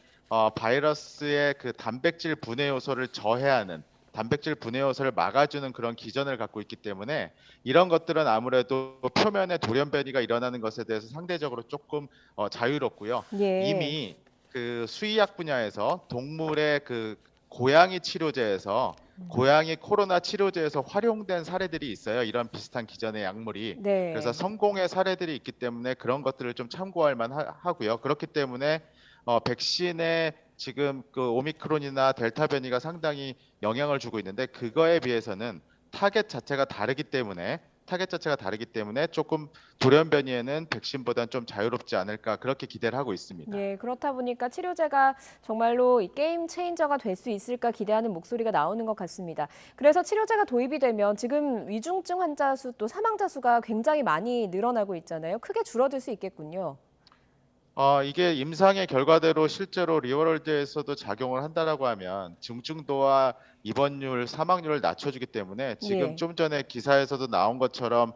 바이러스의 그 단백질 분해 요소를 저해하는 단백질 분해 요소를 막아주는 그런 기전을 갖고 있기 때문에 이런 것들은 아무래도 표면에 돌연변이가 일어나는 것에 대해서 상대적으로 조금 자유롭고요. 이미 그 수의학 분야에서 동물의 그 고양이 치료제에서 고양이 코로나 치료제에서 활용된 사례들이 있어요. 이런 비슷한 기전의 약물이. 그래서 성공의 사례들이 있기 때문에 그런 것들을 좀 참고할 만하고요. 그렇기 때문에 백신에 지금 그 오미크론이나 델타 변이가 상당히 영향을 주고 있는데 그거에 비해서는 타겟 자체가 다르기 때문에 조금 돌연변이에는 백신보다는 좀 자유롭지 않을까 그렇게 기대를 하고 있습니다. 예, 그렇다 보니까 치료제가 정말로 이 게임 체인저가 될 수 있을까 기대하는 목소리가 나오는 것 같습니다. 그래서 치료제가 도입이 되면 지금 위중증 환자 수 또 사망자 수가 굉장히 많이 늘어나고 있잖아요. 크게 줄어들 수 있겠군요. 이게 임상의 결과대로 실제로 리얼월드에서도 작용을 한다라고 하면 중증도와 입원율, 사망률을 낮춰주기 때문에 지금 좀 전에 기사에서도 나온 것처럼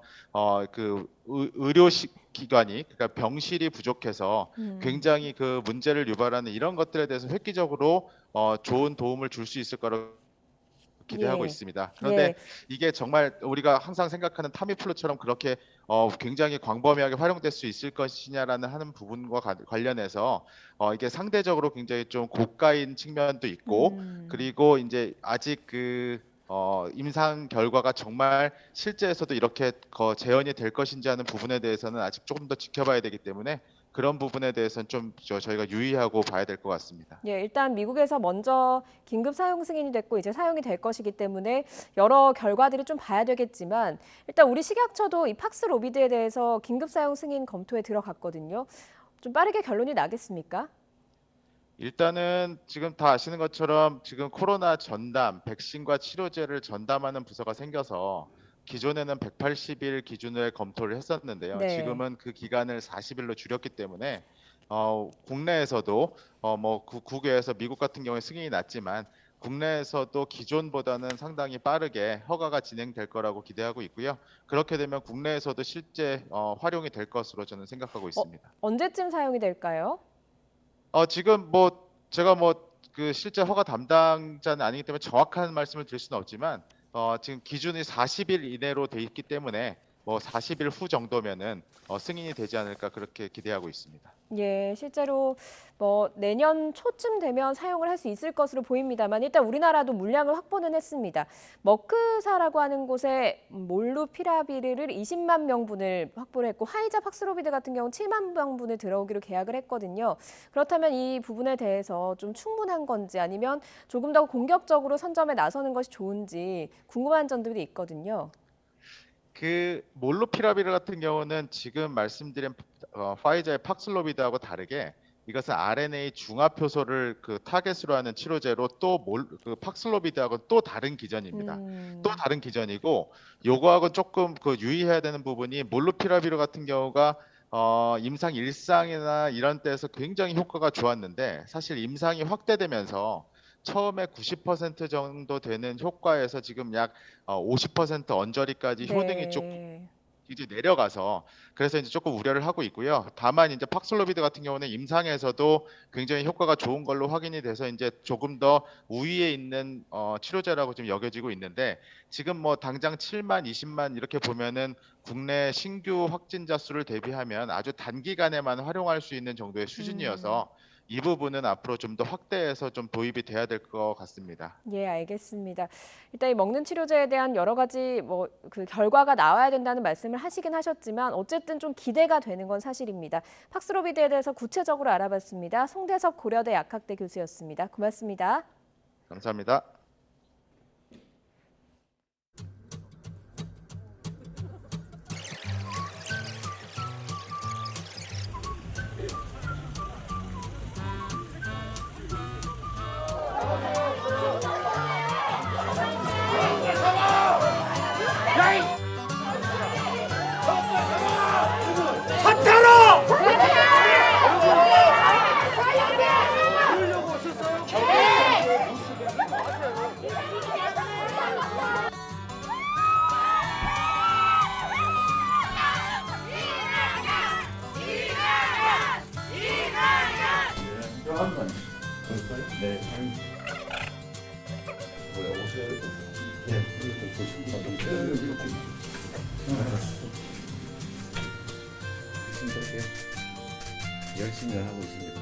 그 의료 기관이 그러니까 병실이 부족해서 굉장히 그 문제를 유발하는 이런 것들에 대해서 획기적으로 좋은 도움을 줄 수 있을 거라고 기대하고 있습니다. 그런데 이게 정말 우리가 항상 생각하는 타미플루처럼 그렇게 굉장히 광범위하게 활용될 수 있을 것이냐라는 하는 부분과 관련해서 이게 상대적으로 굉장히 좀 고가인 측면도 있고 그리고 이제 아직 그 임상 결과가 정말 실제에서도 이렇게 재현이 될 것인지 하는 부분에 대해서는 아직 조금 더 지켜봐야 되기 때문에 그런 부분에 대해서는 좀 저희가 유의하고 봐야 될 것 같습니다. 예, 일단 미국에서 먼저 긴급 사용 승인이 됐고 이제 사용이 될 것이기 때문에 여러 결과들이 좀 봐야 되겠지만 일단 우리 식약처도 이 팍스로비드에 대해서 긴급 사용 승인 검토에 들어갔거든요. 좀 빠르게 결론이 나겠습니까? 일단은 지금 다 아시는 것처럼 지금 코로나 전담, 백신과 치료제를 전담하는 부서가 생겨서 기존에는 180일 기준을 검토를 했었는데요. 지금은 그 기간을 40일로 줄였기 때문에 국내에서도 뭐 국외에서 미국 같은 경우에 승인이 났지만 국내에서도 기존보다는 상당히 빠르게 허가가 진행될 거라고 기대하고 있고요. 그렇게 되면 국내에서도 실제 활용이 될 것으로 저는 생각하고 있습니다. 언제쯤 사용이 될까요? 지금 뭐 제가 뭐 그 실제 허가 담당자는 아니기 때문에 정확한 말씀을 드릴 수는 없지만 지금 기준이 40일 이내로 돼 있기 때문에 뭐 40일 후 정도면은 승인이 되지 않을까 그렇게 기대하고 있습니다. 예, 실제로 뭐 내년 초쯤 되면 사용을 할 수 있을 것으로 보입니다만 일단 우리나라도 물량을 확보는 했습니다. 머크사라고 하는 곳에 몰루피라비르를 20만 명분을 확보를 했고 화이자 팍스로비드 같은 경우는 7만 명분을 들어오기로 계약을 했거든요. 그렇다면 이 부분에 대해서 좀 충분한 건지 아니면 조금 더 공격적으로 선점에 나서는 것이 좋은지 궁금한 점들이 있거든요. 그 몰루피라비르 같은 경우는 지금 말씀드린 화이자의 팍슬로비드하고 다르게 이것은 RNA 중합 효소를 그 타겟으로 하는 치료제로 또 그 팍슬로비드하고 또 다른 기전입니다. 또 다른 기전이고 요거하고 조금 그 유의해야 되는 부분이 몰루피라비르 같은 경우가 임상 1상이나 이런 때에서 굉장히 효과가 좋았는데 사실 임상이 확대되면서 처음에 90% 정도 되는 효과에서 지금 약 50% 언저리까지 효능이 조금 이제 내려가서 그래서 이제 조금 우려를 하고 있고요. 다만 이제 팍슬로비드 같은 경우는 임상에서도 굉장히 효과가 좋은 걸로 확인이 돼서 이제 조금 더 우위에 있는 치료제라고 지금 여겨지고 있는데 지금 뭐 당장 7만, 20만 이렇게 보면은 국내 신규 확진자 수를 대비하면 아주 단기간에만 활용할 수 있는 정도의 수준이어서 이 부분은 앞으로 좀 더 확대해서 좀 도입이 돼야 될 것 같습니다. 예, 알겠습니다. 일단 이 먹는 치료제에 대한 여러 가지 뭐 그 결과가 나와야 된다는 말씀을 하시긴 하셨지만 어쨌든 좀 기대가 되는 건 사실입니다. 팍스로비드에 대해서 구체적으로 알아봤습니다. 송대섭 고려대 약학대 교수였습니다. 고맙습니다. 감사합니다. 네. 뭐야, 옷에 이렇게 열심히 하고 있습니다.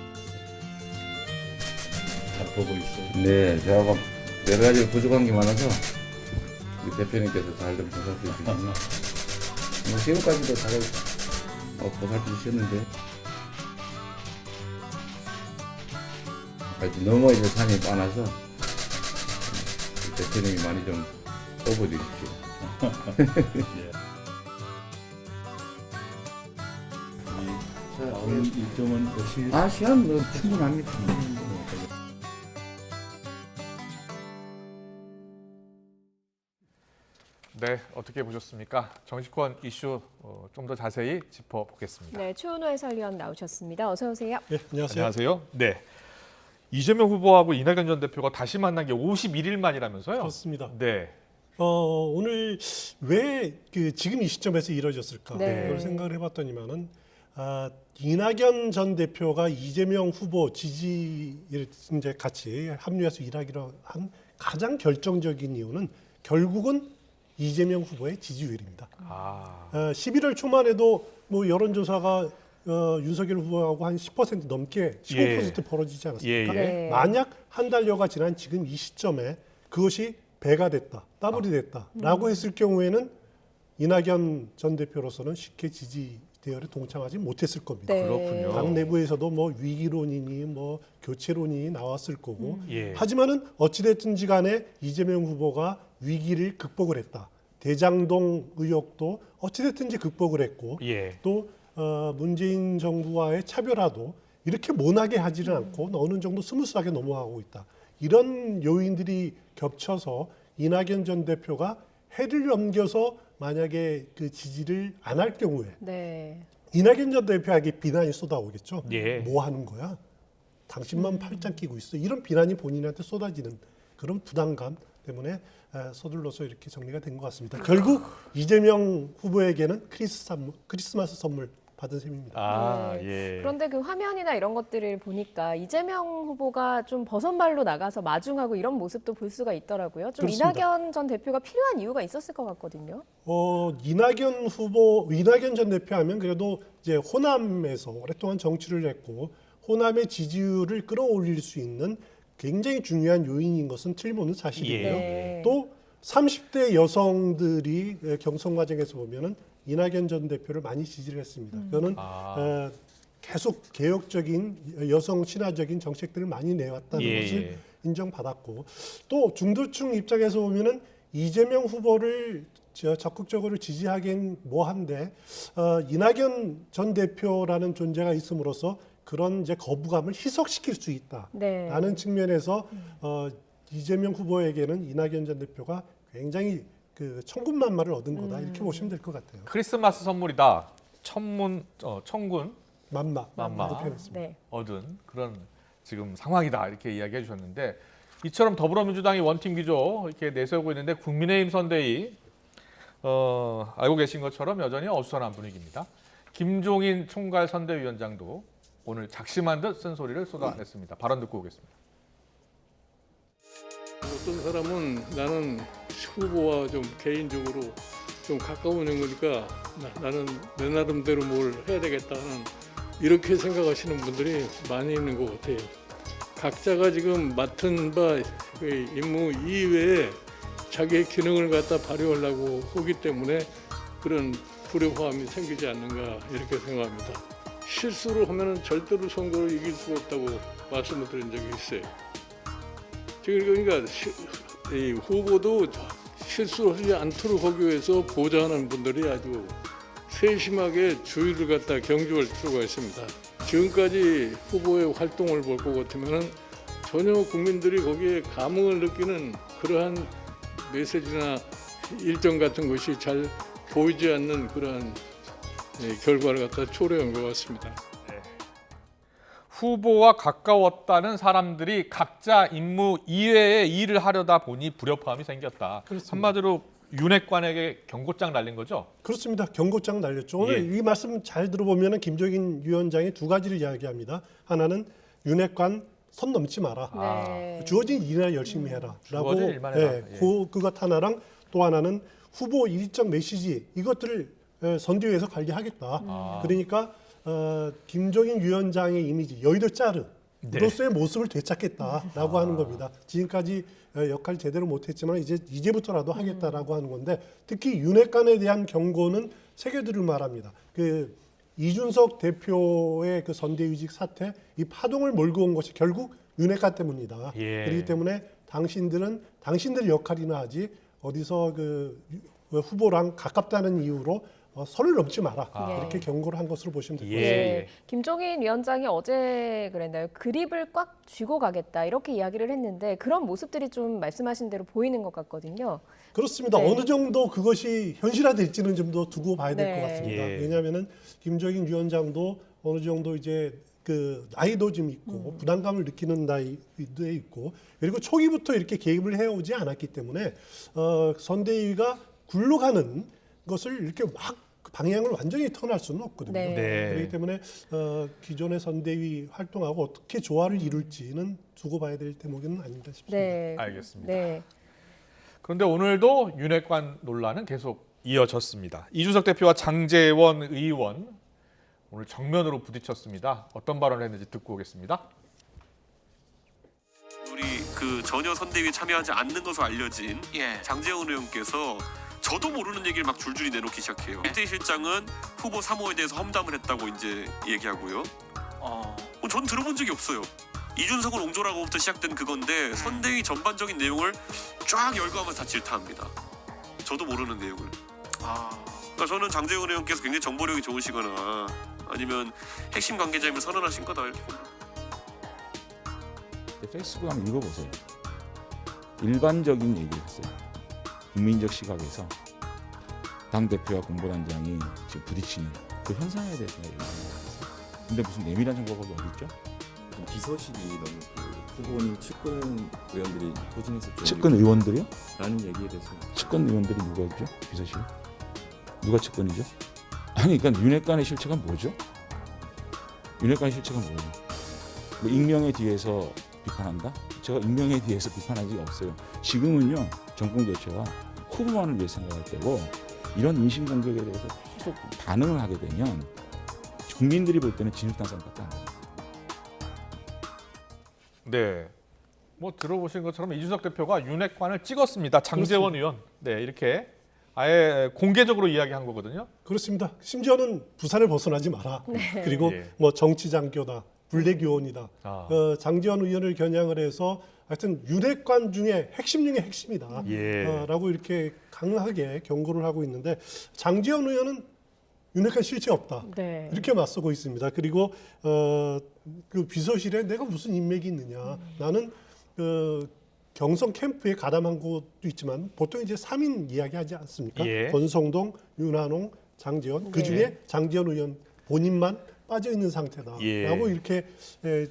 잘 보고 있어요. 네, 제가 막 여러 가지 부족한 게 많아서 우리 대표님께서 잘 좀 보살펴 주시면 뭐 지금까지도 잘 보살펴 주셨는데 너무 이제 산이 많아서 대표님이 많이 좀 뽑아주십시오. 예. 오늘 일정은 몇 시? 시간 뭐 충분합니다. 네, 어떻게 보셨습니까? 정치권 이슈 좀 더 자세히 짚어보겠습니다. 네, 추은호 해설위원 나오셨습니다. 어서 오세요. 네, 안녕하세요. 안녕하세요. 네, 이재명 후보하고 이낙연 전 대표가 다시 만난 게 51일 만이라면서요? 그렇습니다. 네. 오늘 왜 지금 이 시점에서 이루어졌을까? 네. 그걸 생각을 해봤더니만은 이낙연 전 대표가 이재명 후보 지지를 이제 같이 합류해서 일하기로 한 가장 결정적인 이유는 결국은 이재명 후보의 지지율입니다. 11월 초만 해도 뭐 여론조사가 윤석열 후보하고 한 10% 넘게 15% 벌어지지 않았습니까? 예. 만약 한 달여가 지난 지금 이 시점에 그것이 배가 됐다, 더블이 됐다라고 했을 경우에는 이낙연 전 대표로서는 쉽게 지지 대열에 동참하지 못했을 겁니다. 네. 그렇군요. 당 내부에서도 뭐 위기론이니 뭐 교체론이 나왔을 거고 예. 하지만은 어찌됐든지 간에 이재명 후보가 위기를 극복을 했다. 대장동 의혹도 어찌됐든지 극복을 했고 예. 또 문재인 정부와의 차별화도 이렇게 모나게 하지는 않고 어느 정도 스무스하게 넘어가고 있다. 이런 요인들이 겹쳐서 이낙연 전 대표가 해를 넘겨서 만약에 그 지지를 안 할 경우에 네. 이낙연 전 대표에게 비난이 쏟아오겠죠. 예. 뭐 하는 거야? 당신만 팔짱 끼고 있어. 이런 비난이 본인한테 쏟아지는 그런 부담감 때문에 서둘러서 이렇게 정리가 된 것 같습니다. 결국 이재명 후보에게는 크리스마스 선물 받은 셈입니다. 아, 네. 그런데 그 화면이나 이런 것들을 보니까 이재명 후보가 좀 버선발로 나가서 마중하고 이런 모습도 볼 수가 있더라고요. 좀 그렇습니다. 이낙연 전 대표가 필요한 이유가 있었을 것 같거든요. 이낙연 전 대표하면 그래도 이제 호남에서 오랫동안 정치를 했고 호남의 지지율을 끌어올릴 수 있는 굉장히 중요한 요인인 것은 틀림없는 사실이고요. 네. 또 30대 여성들이 경선 과정에서 보면은 이낙연 전 대표를 많이 지지를 했습니다. 그거는 계속 개혁적인 여성 친화적인 정책들을 많이 내왔다는 것을 인정받았고 또 중도층 입장에서 보면은 이재명 후보를 적극적으로 지지하기엔 뭐한데 이낙연 전 대표라는 존재가 있음으로써 그런 이제 거부감을 희석시킬 수 있다라는 측면에서 이재명 후보에게는 이낙연 전 대표가 굉장히 그 천군만마를 얻은 거다 이렇게 보시면 될 것 같아요. 크리스마스 선물이다. 천군 만마로 표현했습니다. 네. 얻은 그런 지금 상황이다 이렇게 이야기해 주셨는데 이처럼 더불어민주당이 원팀 기조 이렇게 내세우고 있는데 국민의힘 선대위 알고 계신 것처럼 여전히 어수선한 분위기입니다. 김종인 총괄 선대위원장도 오늘 작심한 듯 쓴소리를 쏟아냈습니다. 발언 듣고 오겠습니다. 어떤 사람은 나는 후보와 좀 개인적으로 좀 가까운 거니까 나는 내 나름대로 뭘 해야 되겠다는 이렇게 생각하시는 분들이 많이 있는 것 같아요. 각자가 지금 맡은 바 임무 이외에 자기의 기능을 갖다 발휘하려고 하기 때문에 그런 불협화음이 생기지 않는가 이렇게 생각합니다. 실수를 하면 절대로 선거를 이길 수가 없다고 말씀을 드린 적이 있어요. 그러니까 이 후보도 실수를 하지 않도록 하기 위해서 보좌하는 분들이 아주 세심하게 주의를 갖다 경주할 필요가 있습니다. 지금까지 후보의 활동을 볼 것 같으면 전혀 국민들이 거기에 감흥을 느끼는 그러한 메시지나 일정 같은 것이 잘 보이지 않는 그러한 결과를 갖다 초래한 것 같습니다. 후보와 가까웠다는 사람들이 각자 임무 이외의 일을 하려다 보니 불협화음이 생겼다. 그렇습니다. 한마디로 윤핵관에게 경고장 날린 거죠? 그렇습니다. 경고장 날렸죠. 오늘 이 말씀 잘 들어보면 김종인 위원장이 두 가지를 이야기합니다. 하나는 윤핵관 선 넘지 마라. 주어진 일이나 열심히 해라. 라고 그것 하나랑 또 하나는 후보 일정 메시지 이것들을 선대위에서 관리하겠다. 그러니까 김종인 위원장의 이미지 여의도 짜르로서의 모습을 되찾겠다라고 하는 겁니다. 지금까지 역할 제대로 못했지만 이제부터라도 하겠다라고 하는 건데 특히 윤핵관에 대한 경고는 새겨들을 말합니다. 그 이준석 대표의 그 선대위직 사태 이 파동을 몰고 온 것이 결국 윤핵관 때문이다. 그렇기 때문에 당신들 역할이나 하지 어디서 그 후보랑 가깝다는 이유로 선을 넘지 마라. 이렇게 경고를 한 것으로 보시면 될 것 같습니다. 김종인 위원장이 어제 그랬나요? 그립을 꽉 쥐고 가겠다 이렇게 이야기를 했는데 그런 모습들이 좀 말씀하신 대로 보이는 것 같거든요. 그렇습니다. 어느 정도 그것이 현실화될지는 좀 더 두고 봐야 될 것 같습니다. 왜냐하면은 김종인 위원장도 어느 정도 이제 그 나이도 좀 있고 부담감을 느끼는 나이도 있고 그리고 초기부터 이렇게 개입을 해오지 않았기 때문에 선대위가 굴러가는 것을 이렇게 막 방향을 완전히 턴할 수는 없거든요. 그렇기 때문에 기존의 선대위 활동하고 어떻게 조화를 이룰지는 두고 봐야 될 대목은 아닌가 싶습니다. 알겠습니다. 그런데 오늘도 윤핵관 논란은 계속 이어졌습니다. 이준석 대표와 장제원 의원 오늘 정면으로 부딪혔습니다. 어떤 발언을 했는지 듣고 오겠습니다. 우리 그 전혀 선대위에 참여하지 않는 것으로 알려진 장제원 의원께서 저도 모르는 얘기를 막 줄줄이 내놓기 시작해요. 김태희 실장은 후보 3호에 대해서 험담을 했다고 이제 얘기하고요. 전 들어본 적이 없어요. 이준석을 옹졸하고부터 시작된 그건데 선대위 전반적인 내용을 쫙 열거하면서 다 질타합니다. 저도 모르는 내용을. 그러니까 저는 장제원 의원께서 굉장히 정보력이 좋으시거나 아니면 핵심 관계자임을 선언하신 거다 이렇게 봅니다. 페이스북 한번 읽어보세요. 일반적인 얘기를 했어요. 국민적 시각에서 당대표와 공보단장이 지금 부딪히는 그 현상에 대해서 얘기합니다. 근데 무슨 내밀한 정보가 어디 있죠? 비서실이 너무 그 후보님 측근 의원들이 포진했었죠. 측근 의원들이요? 라는 얘기에 대해서 측근 의원들이 누가 있죠? 비서실? 누가 측근이죠? 아니, 그러니까 윤핵관의 실체가 뭐죠? 윤핵관의 실체가 뭐예요? 뭐 익명의 뒤에서 비판한다? 제가 익명의 뒤에서 비판한 적이 없어요. 지금은요, 정권 교체가 후보만을 위해 생각할 때고 이런 인신공격에 대해서 계속 반응을 하게 되면 국민들이 볼 때는 진흙탕산밖에 안 됩니다. 네. 뭐 들어보신 것처럼 이준석 대표가 윤핵관을 찍었습니다. 장제원 의원. 네, 이렇게 아예 공개적으로 이야기한 거거든요. 그렇습니다. 심지어는 부산을 벗어나지 마라. 네. 그리고 예. 뭐 정치장교다, 블랙요원이다. 장제원 의원을 겨냥을 해서 하여튼 윤핵관 중에 핵심 중에 핵심이다. 예. 라고 이렇게 강하게 경고를 하고 있는데 장제원 의원은 윤핵관 실체 없다. 네. 이렇게 맞서고 있습니다. 그리고 그 비서실에 내가 무슨 인맥이 있느냐. 나는 경성 캠프에 가담한 것도 있지만 보통 이제 3인 이야기하지 않습니까? 예. 권성동, 윤한홍, 장제원. 그 중에 장제원 의원 본인만 빠져 있는 상태다라고 이렇게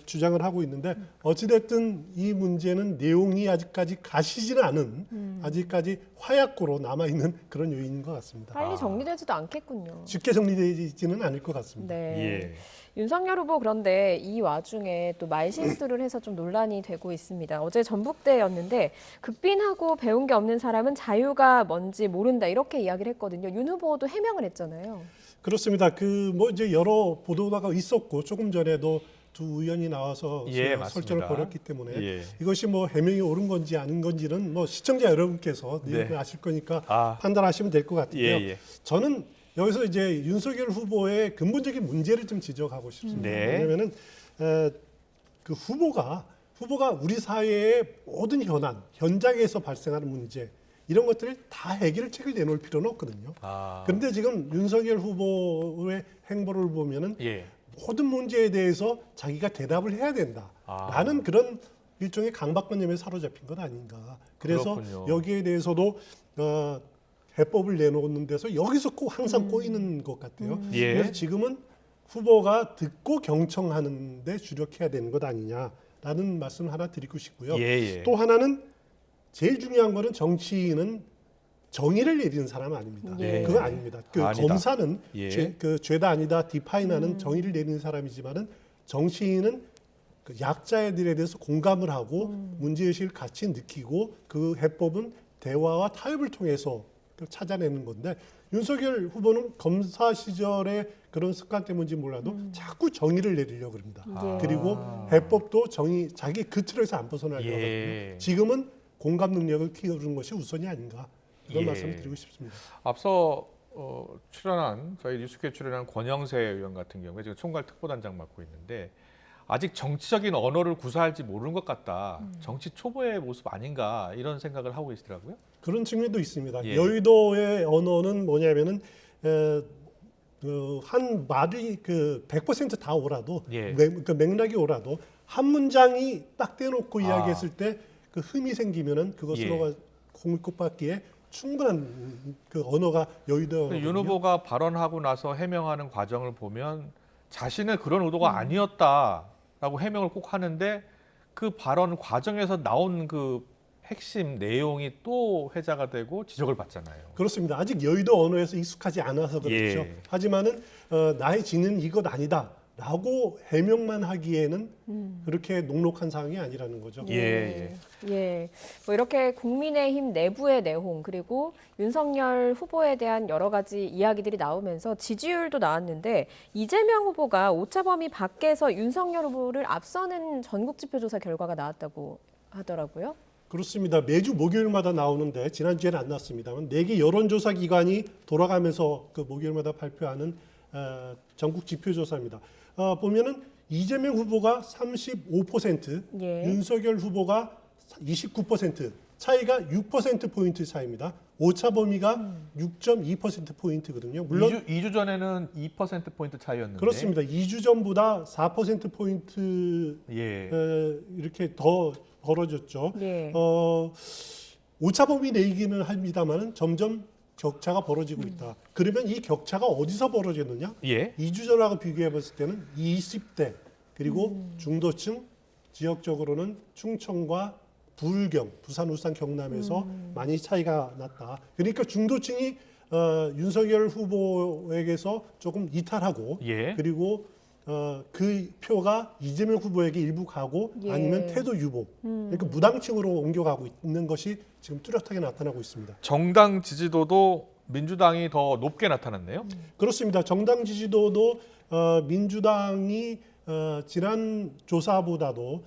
주장을 하고 있는데 어찌됐든 이 문제는 내용이 아직까지 가시지는 않은 아직까지 화약고로 남아 있는 그런 요인인 것 같습니다. 빨리 정리되지도 않겠군요. 쉽게 정리되지는 않을 것 같습니다. 네. 윤석열 후보 그런데 이 와중에 또 말실수를 해서 좀 논란이 되고 있습니다. 어제 전북대였는데 극빈하고 배운 게 없는 사람은 자유가 뭔지 모른다 이렇게 이야기를 했거든요. 윤 후보도 해명을 했잖아요. 그렇습니다. 뭐 이제 여러 보도가 있었고 조금 전에도 두 의원이 나와서 설전을 벌였기 때문에 이것이 뭐 해명이 옳은 건지 아닌 건지는 뭐 시청자 여러분께서 아실 거니까 판단하시면 될 것 같은데요. 저는 여기서 이제 윤석열 후보의 근본적인 문제를 좀 지적하고 싶습니다. 왜냐하면은 그 후보가 우리 사회의 모든 현장에서 발생하는 문제 이런 것들을 다 해결책을 내놓을 필요는 없거든요. 그런데 지금 윤석열 후보의 행보를 보면은 모든 문제에 대해서 자기가 대답을 해야 된다라는 그런 일종의 강박관념에 사로잡힌 것 아닌가. 그래서 그렇군요. 여기에 대해서도 해법을 내놓는 데서 여기서 꼭 항상 꼬이는 것 같아요. 그래서 지금은 후보가 듣고 경청하는 데 주력해야 되는 것 아니냐라는 말씀을 하나 드리고 싶고요. 또 하나는 제일 중요한 거는 정치인은 정의를 내리는 사람은 아닙니다. 그건 아닙니다. 검사는 죄다 아니다 디파인하는 정의를 내리는 사람이지만은 정치인은 그 약자들에 대해서 공감을 하고 문제의식을 같이 느끼고 그 해법은 대화와 타협을 통해서 찾아내는 건데 윤석열 후보는 검사 시절에 그런 습관 때문인지 몰라도 자꾸 정의를 내리려고 합니다. 그리고 해법도 자기 그 틀에서 안 벗어나려고 하거든요. 지금은 공감 능력을 키우는 것이 우선이 아닌가 이런 말씀을 드리고 싶습니다. 앞서 출연한 저희 뉴스큐에 출연한 권영세 의원 같은 경우에 지금 총괄 특보단장 맡고 있는데 아직 정치적인 언어를 구사할지 모르는 것 같다. 정치 초보의 모습 아닌가 이런 생각을 하고 계시더라고요. 그런 측면도 있습니다. 여의도의 언어는 뭐냐면은 한 말이 100% 다 오라도 그 맥락이 오라도 한 문장이 딱 떼놓고 이야기했을 때 그 흠이 생기면은 그것으로 공익받기에 충분한 그 언어가 여의도. 윤 후보가 발언하고 나서 해명하는 과정을 보면 자신의 그런 의도가 아니었다라고 해명을 꼭 하는데 그 발언 과정에서 나온 그 핵심 내용이 또 회자가 되고 지적을 받잖아요. 그렇습니다. 아직 여의도 언어에서 익숙하지 않아서 그렇죠. 하지만은 나의 진은 이것 아니다라고 해명만 하기에는 그렇게 녹록한 상황이 아니라는 거죠. 뭐 이렇게 국민의힘 내부의 내홍 그리고 윤석열 후보에 대한 여러 가지 이야기들이 나오면서 지지율도 나왔는데 이재명 후보가 오차범위 밖에서 윤석열 후보를 앞서는 전국지표조사 결과가 나왔다고 하더라고요. 그렇습니다. 매주 목요일마다 나오는데 지난주에는 안 났습니다만 4개 여론조사 기관이 돌아가면서 그 목요일마다 발표하는 전국 지표조사입니다. 보면은 이재명 후보가 35%, 윤석열 후보가 29%, 차이가 6%포인트 차이입니다. 오차 범위가 6.2%포인트거든요. 물론 2주 전에는 2%포인트 차이였는데. 그렇습니다. 2주 전보다 4%포인트 이렇게 더 벌어졌죠. 오차 범위 내기는 합니다만 점점 격차가 벌어지고 있다. 그러면 이 격차가 어디서 벌어졌느냐? 2주 전하고 비교해 봤을 때는 20대 그리고 중도층 지역적으로는 충청과 부울경, 부산, 울산, 경남에서 많이 차이가 났다. 그러니까 중도층이 윤석열 후보에게서 조금 이탈하고 그리고 그 표가 이재명 후보에게 일부 가고 아니면 태도 유보, 그러니까 무당층으로 옮겨가고 있는 것이 지금 뚜렷하게 나타나고 있습니다. 정당 지지도도 민주당이 더 높게 나타났네요. 그렇습니다. 정당 지지도도 민주당이 지난 조사보다도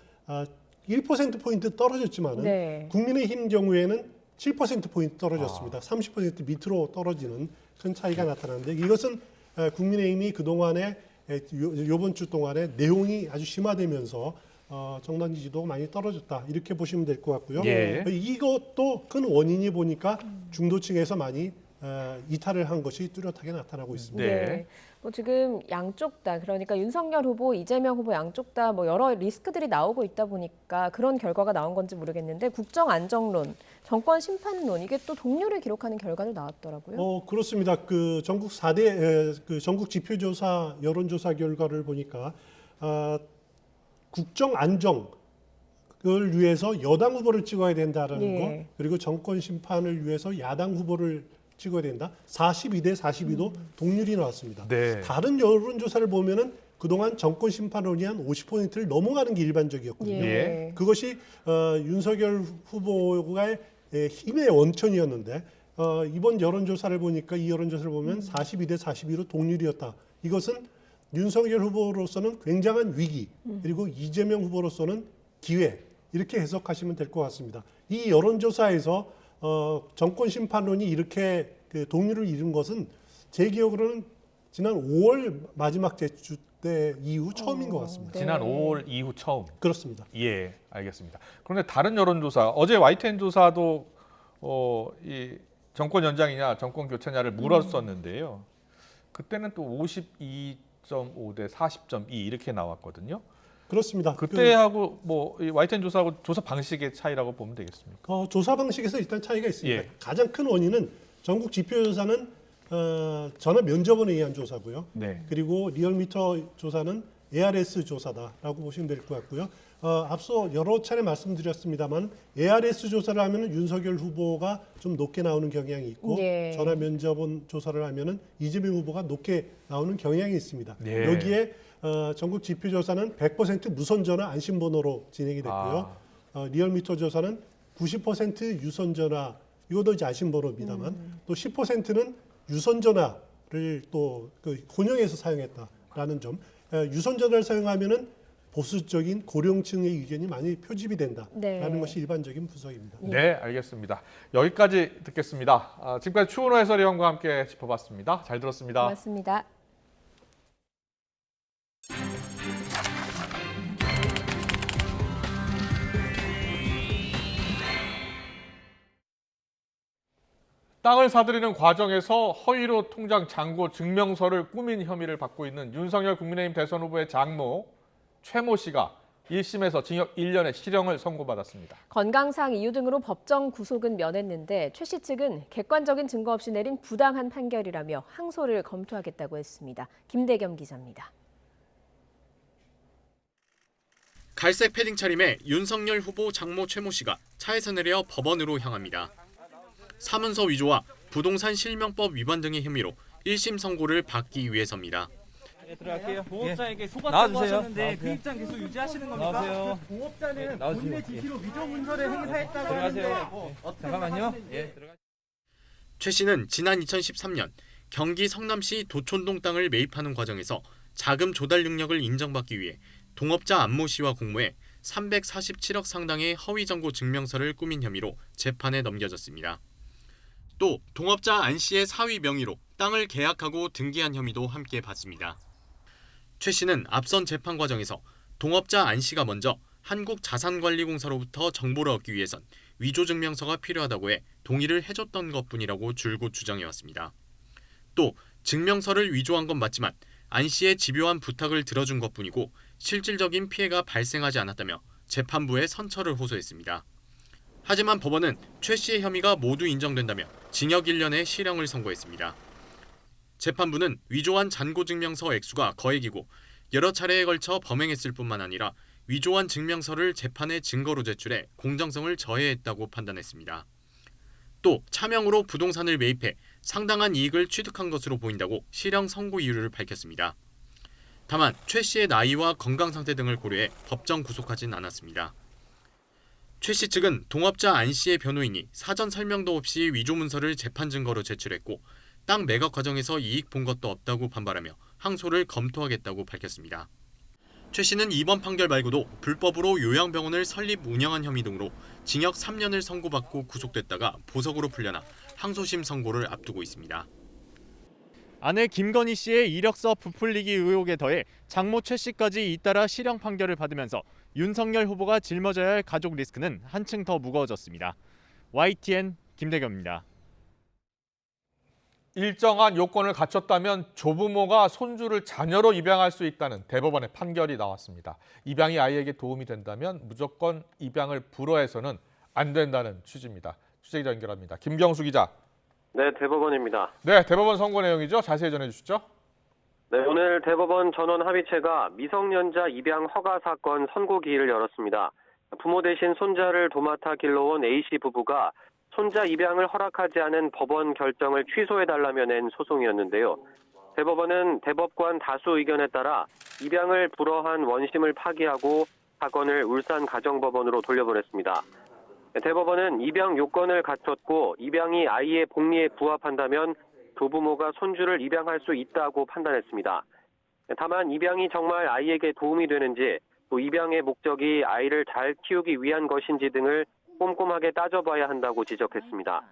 1%포인트 떨어졌지만은 국민의힘 경우에는 7%포인트 떨어졌습니다. 30% 밑으로 떨어지는 큰 차이가 나타나는데 이것은 국민의힘이 그동안에 이번 주 동안에 내용이 아주 심화되면서 정당 지지도가 많이 떨어졌다 이렇게 보시면 될 것 같고요. 이것도 큰 원인이 보니까 중도층에서 많이 이탈을 한 것이 뚜렷하게 나타나고 있습니다. 네. 뭐 지금 양쪽 다 그러니까 윤석열 후보, 이재명 후보 양쪽 다 뭐 여러 리스크들이 나오고 있다 보니까 그런 결과가 나온 건지 모르겠는데 국정 안정론, 정권 심판론 이게 또 동률을 기록하는 결과도 나왔더라고요. 그렇습니다. 그 전국 4대 그 전국 지표조사 여론조사 결과를 보니까 국정 안정을 위해서 여당 후보를 찍어야 된다라는 거, 그리고 정권 심판을 위해서 야당 후보를 찍어야 된다. 42대 42도 동률이 나왔습니다. 다른 여론조사를 보면은 그동안 정권 심판론이 한 50%를 넘어가는 게 일반적이었거든요. 그것이 윤석열 후보의 힘의 원천이었는데 이번 여론조사를 보니까 이 여론조사를 보면 42대 42로 동률이었다. 이것은 윤석열 후보로서는 굉장한 위기, 그리고 이재명 후보로서는 기회 이렇게 해석하시면 될 것 같습니다. 이 여론조사에서 정권 심판론이 이렇게 그 동률을 이룬 것은 제 기억으로는 지난 5월 마지막 제주 때 이후 처음인 것 같습니다. 지난 5월 이후 처음. 그렇습니다. 예, 알겠습니다. 그런데 다른 여론조사, 어제 YTN 조사도 이 정권 연장이냐 정권 교체냐를 물었었는데요. 그때는 또 52.5 대 40.2 이렇게 나왔거든요. 그렇습니다. 그때하고 뭐 YTN 조사하고 조사 방식의 차이라고 보면 되겠습니까? 조사 방식에서 일단 차이가 있습니다. 가장 큰 원인은 전국 지표조사는 전화 면접원에 의한 조사고요. 그리고 리얼미터 조사는 ARS 조사다라고 보시면 될 것 같고요. 앞서 여러 차례 말씀드렸습니다만 ARS 조사를 하면은 윤석열 후보가 좀 높게 나오는 경향이 있고 전화 면접원 조사를 하면은 이재명 후보가 높게 나오는 경향이 있습니다. 여기에 전국 지표조사는 100% 무선전화 안심번호로 진행이 됐고요. 리얼미터 조사는 90% 유선전화, 이것도 이제 안심번호입니다만 또 10%는 유선전화를 또 혼용해서 사용했다라는 점. 유선전화를 사용하면은 보수적인 고령층의 의견이 많이 표집이 된다라는 것이 일반적인 분석입니다. 네, 알겠습니다. 여기까지 듣겠습니다. 지금까지 추은호 해설위원과 함께 짚어봤습니다. 잘 들었습니다. 고맙습니다. 땅을 사들이는 과정에서 허위로 통장 잔고 증명서를 꾸민 혐의를 받고 있는 윤석열 국민의힘 대선 후보의 장모 최모 씨가 1심에서 징역 1년의 실형을 선고받았습니다. 건강상 이유 등으로 법정 구속은 면했는데 최 씨 측은 객관적인 증거 없이 내린 부당한 판결이라며 항소를 검토하겠다고 했습니다. 김대겸 기자입니다. 갈색 패딩 차림의 윤석열 후보 장모 최모 씨가 차에서 내려 법원으로 향합니다. 사문서 위조와 부동산 실명법 위반 등의 혐의로 1심 선고를 받기 위해서입니다. 들어갈게요. 보호자에게 속았다고 하셨는데 그 입장 계속 유지하시는 겁니까? 나오세요. 보호자는 본인의 지시로 위조 문서를 행사했다고 하는데 잠깐만요. 최 씨는 지난 2013년 경기 성남시 도촌동 땅을 매입하는 과정에서 자금 조달 능력을 인정받기 위해 동업자 안모 씨와 공모해 347억 상당의 허위 정보 증명서를 꾸민 혐의로 재판에 넘겨졌습니다. 또 동업자 안 씨의 사위 명의로 땅을 계약하고 등기한 혐의도 함께 받습니다. 최 씨는 앞선 재판 과정에서 동업자 안 씨가 먼저 한국자산관리공사로부터 정보를 얻기 위해선 위조 증명서가 필요하다고 해 동의를 해줬던 것뿐이라고 줄곧 주장해왔습니다. 또 증명서를 위조한 건 맞지만 안 씨의 집요한 부탁을 들어준 것뿐이고 실질적인 피해가 발생하지 않았다며 재판부에 선처를 호소했습니다. 하지만 법원은 최 씨의 혐의가 모두 인정된다며 징역 1년의 실형을 선고했습니다. 재판부는 위조한 잔고증명서 액수가 거액이고 여러 차례에 걸쳐 범행했을 뿐만 아니라 위조한 증명서를 재판에 증거로 제출해 공정성을 저해했다고 판단했습니다. 또 차명으로 부동산을 매입해 상당한 이익을 취득한 것으로 보인다고 실형 선고 이유를 밝혔습니다. 다만 최 씨의 나이와 건강 상태 등을 고려해 법정 구속하진 않았습니다. 최 씨 측은 동업자 안 씨의 변호인이 사전 설명도 없이 위조 문서를 재판 증거로 제출했고 땅 매각 과정에서 이익 본 것도 없다고 반발하며 항소를 검토하겠다고 밝혔습니다. 최 씨는 이번 판결 말고도 불법으로 요양병원을 설립 운영한 혐의 등으로 징역 3년을 선고받고 구속됐다가 보석으로 풀려나 항소심 선고를 앞두고 있습니다. 아내 김건희 씨의 이력서 부풀리기 의혹에 더해 장모 최 씨까지 잇따라 실형 판결을 받으면서 윤석열 후보가 짊어져야 할 가족 리스크는 한층 더 무거워졌습니다. YTN 김대겸입니다. 일정한 요건을 갖췄다면 조부모가 손주를 자녀로 입양할 수 있다는 대법원의 판결이 나왔습니다. 입양이 아이에게 도움이 된다면 무조건 입양을 불허해서는 안 된다는 취지입니다. 취재기자 연결합니다. 김경수 기자. 네, 대법원입니다. 네, 대법원 선고 내용이죠. 자세히 전해주시죠. 네, 오늘 대법원 전원 합의체가 미성년자 입양 허가 사건 선고 기일을 열었습니다. 부모 대신 손자를 도맡아 길러온 A씨 부부가 손자 입양을 허락하지 않은 법원 결정을 취소해달라며 낸 소송이었는데요. 대법원은 대법관 다수 의견에 따라 입양을 불허한 원심을 파기하고 사건을 울산 가정법원으로 돌려보냈습니다. 대법원은 입양 요건을 갖췄고 입양이 아이의 복리에 부합한다면 조부모가 손주를 입양할 수 있다고 판단했습니다. 다만 입양이 정말 아이에게 도움이 되는지 또 입양의 목적이 아이를 잘 키우기 위한 것인지 등을 꼼꼼하게 따져봐야 한다고 지적했습니다.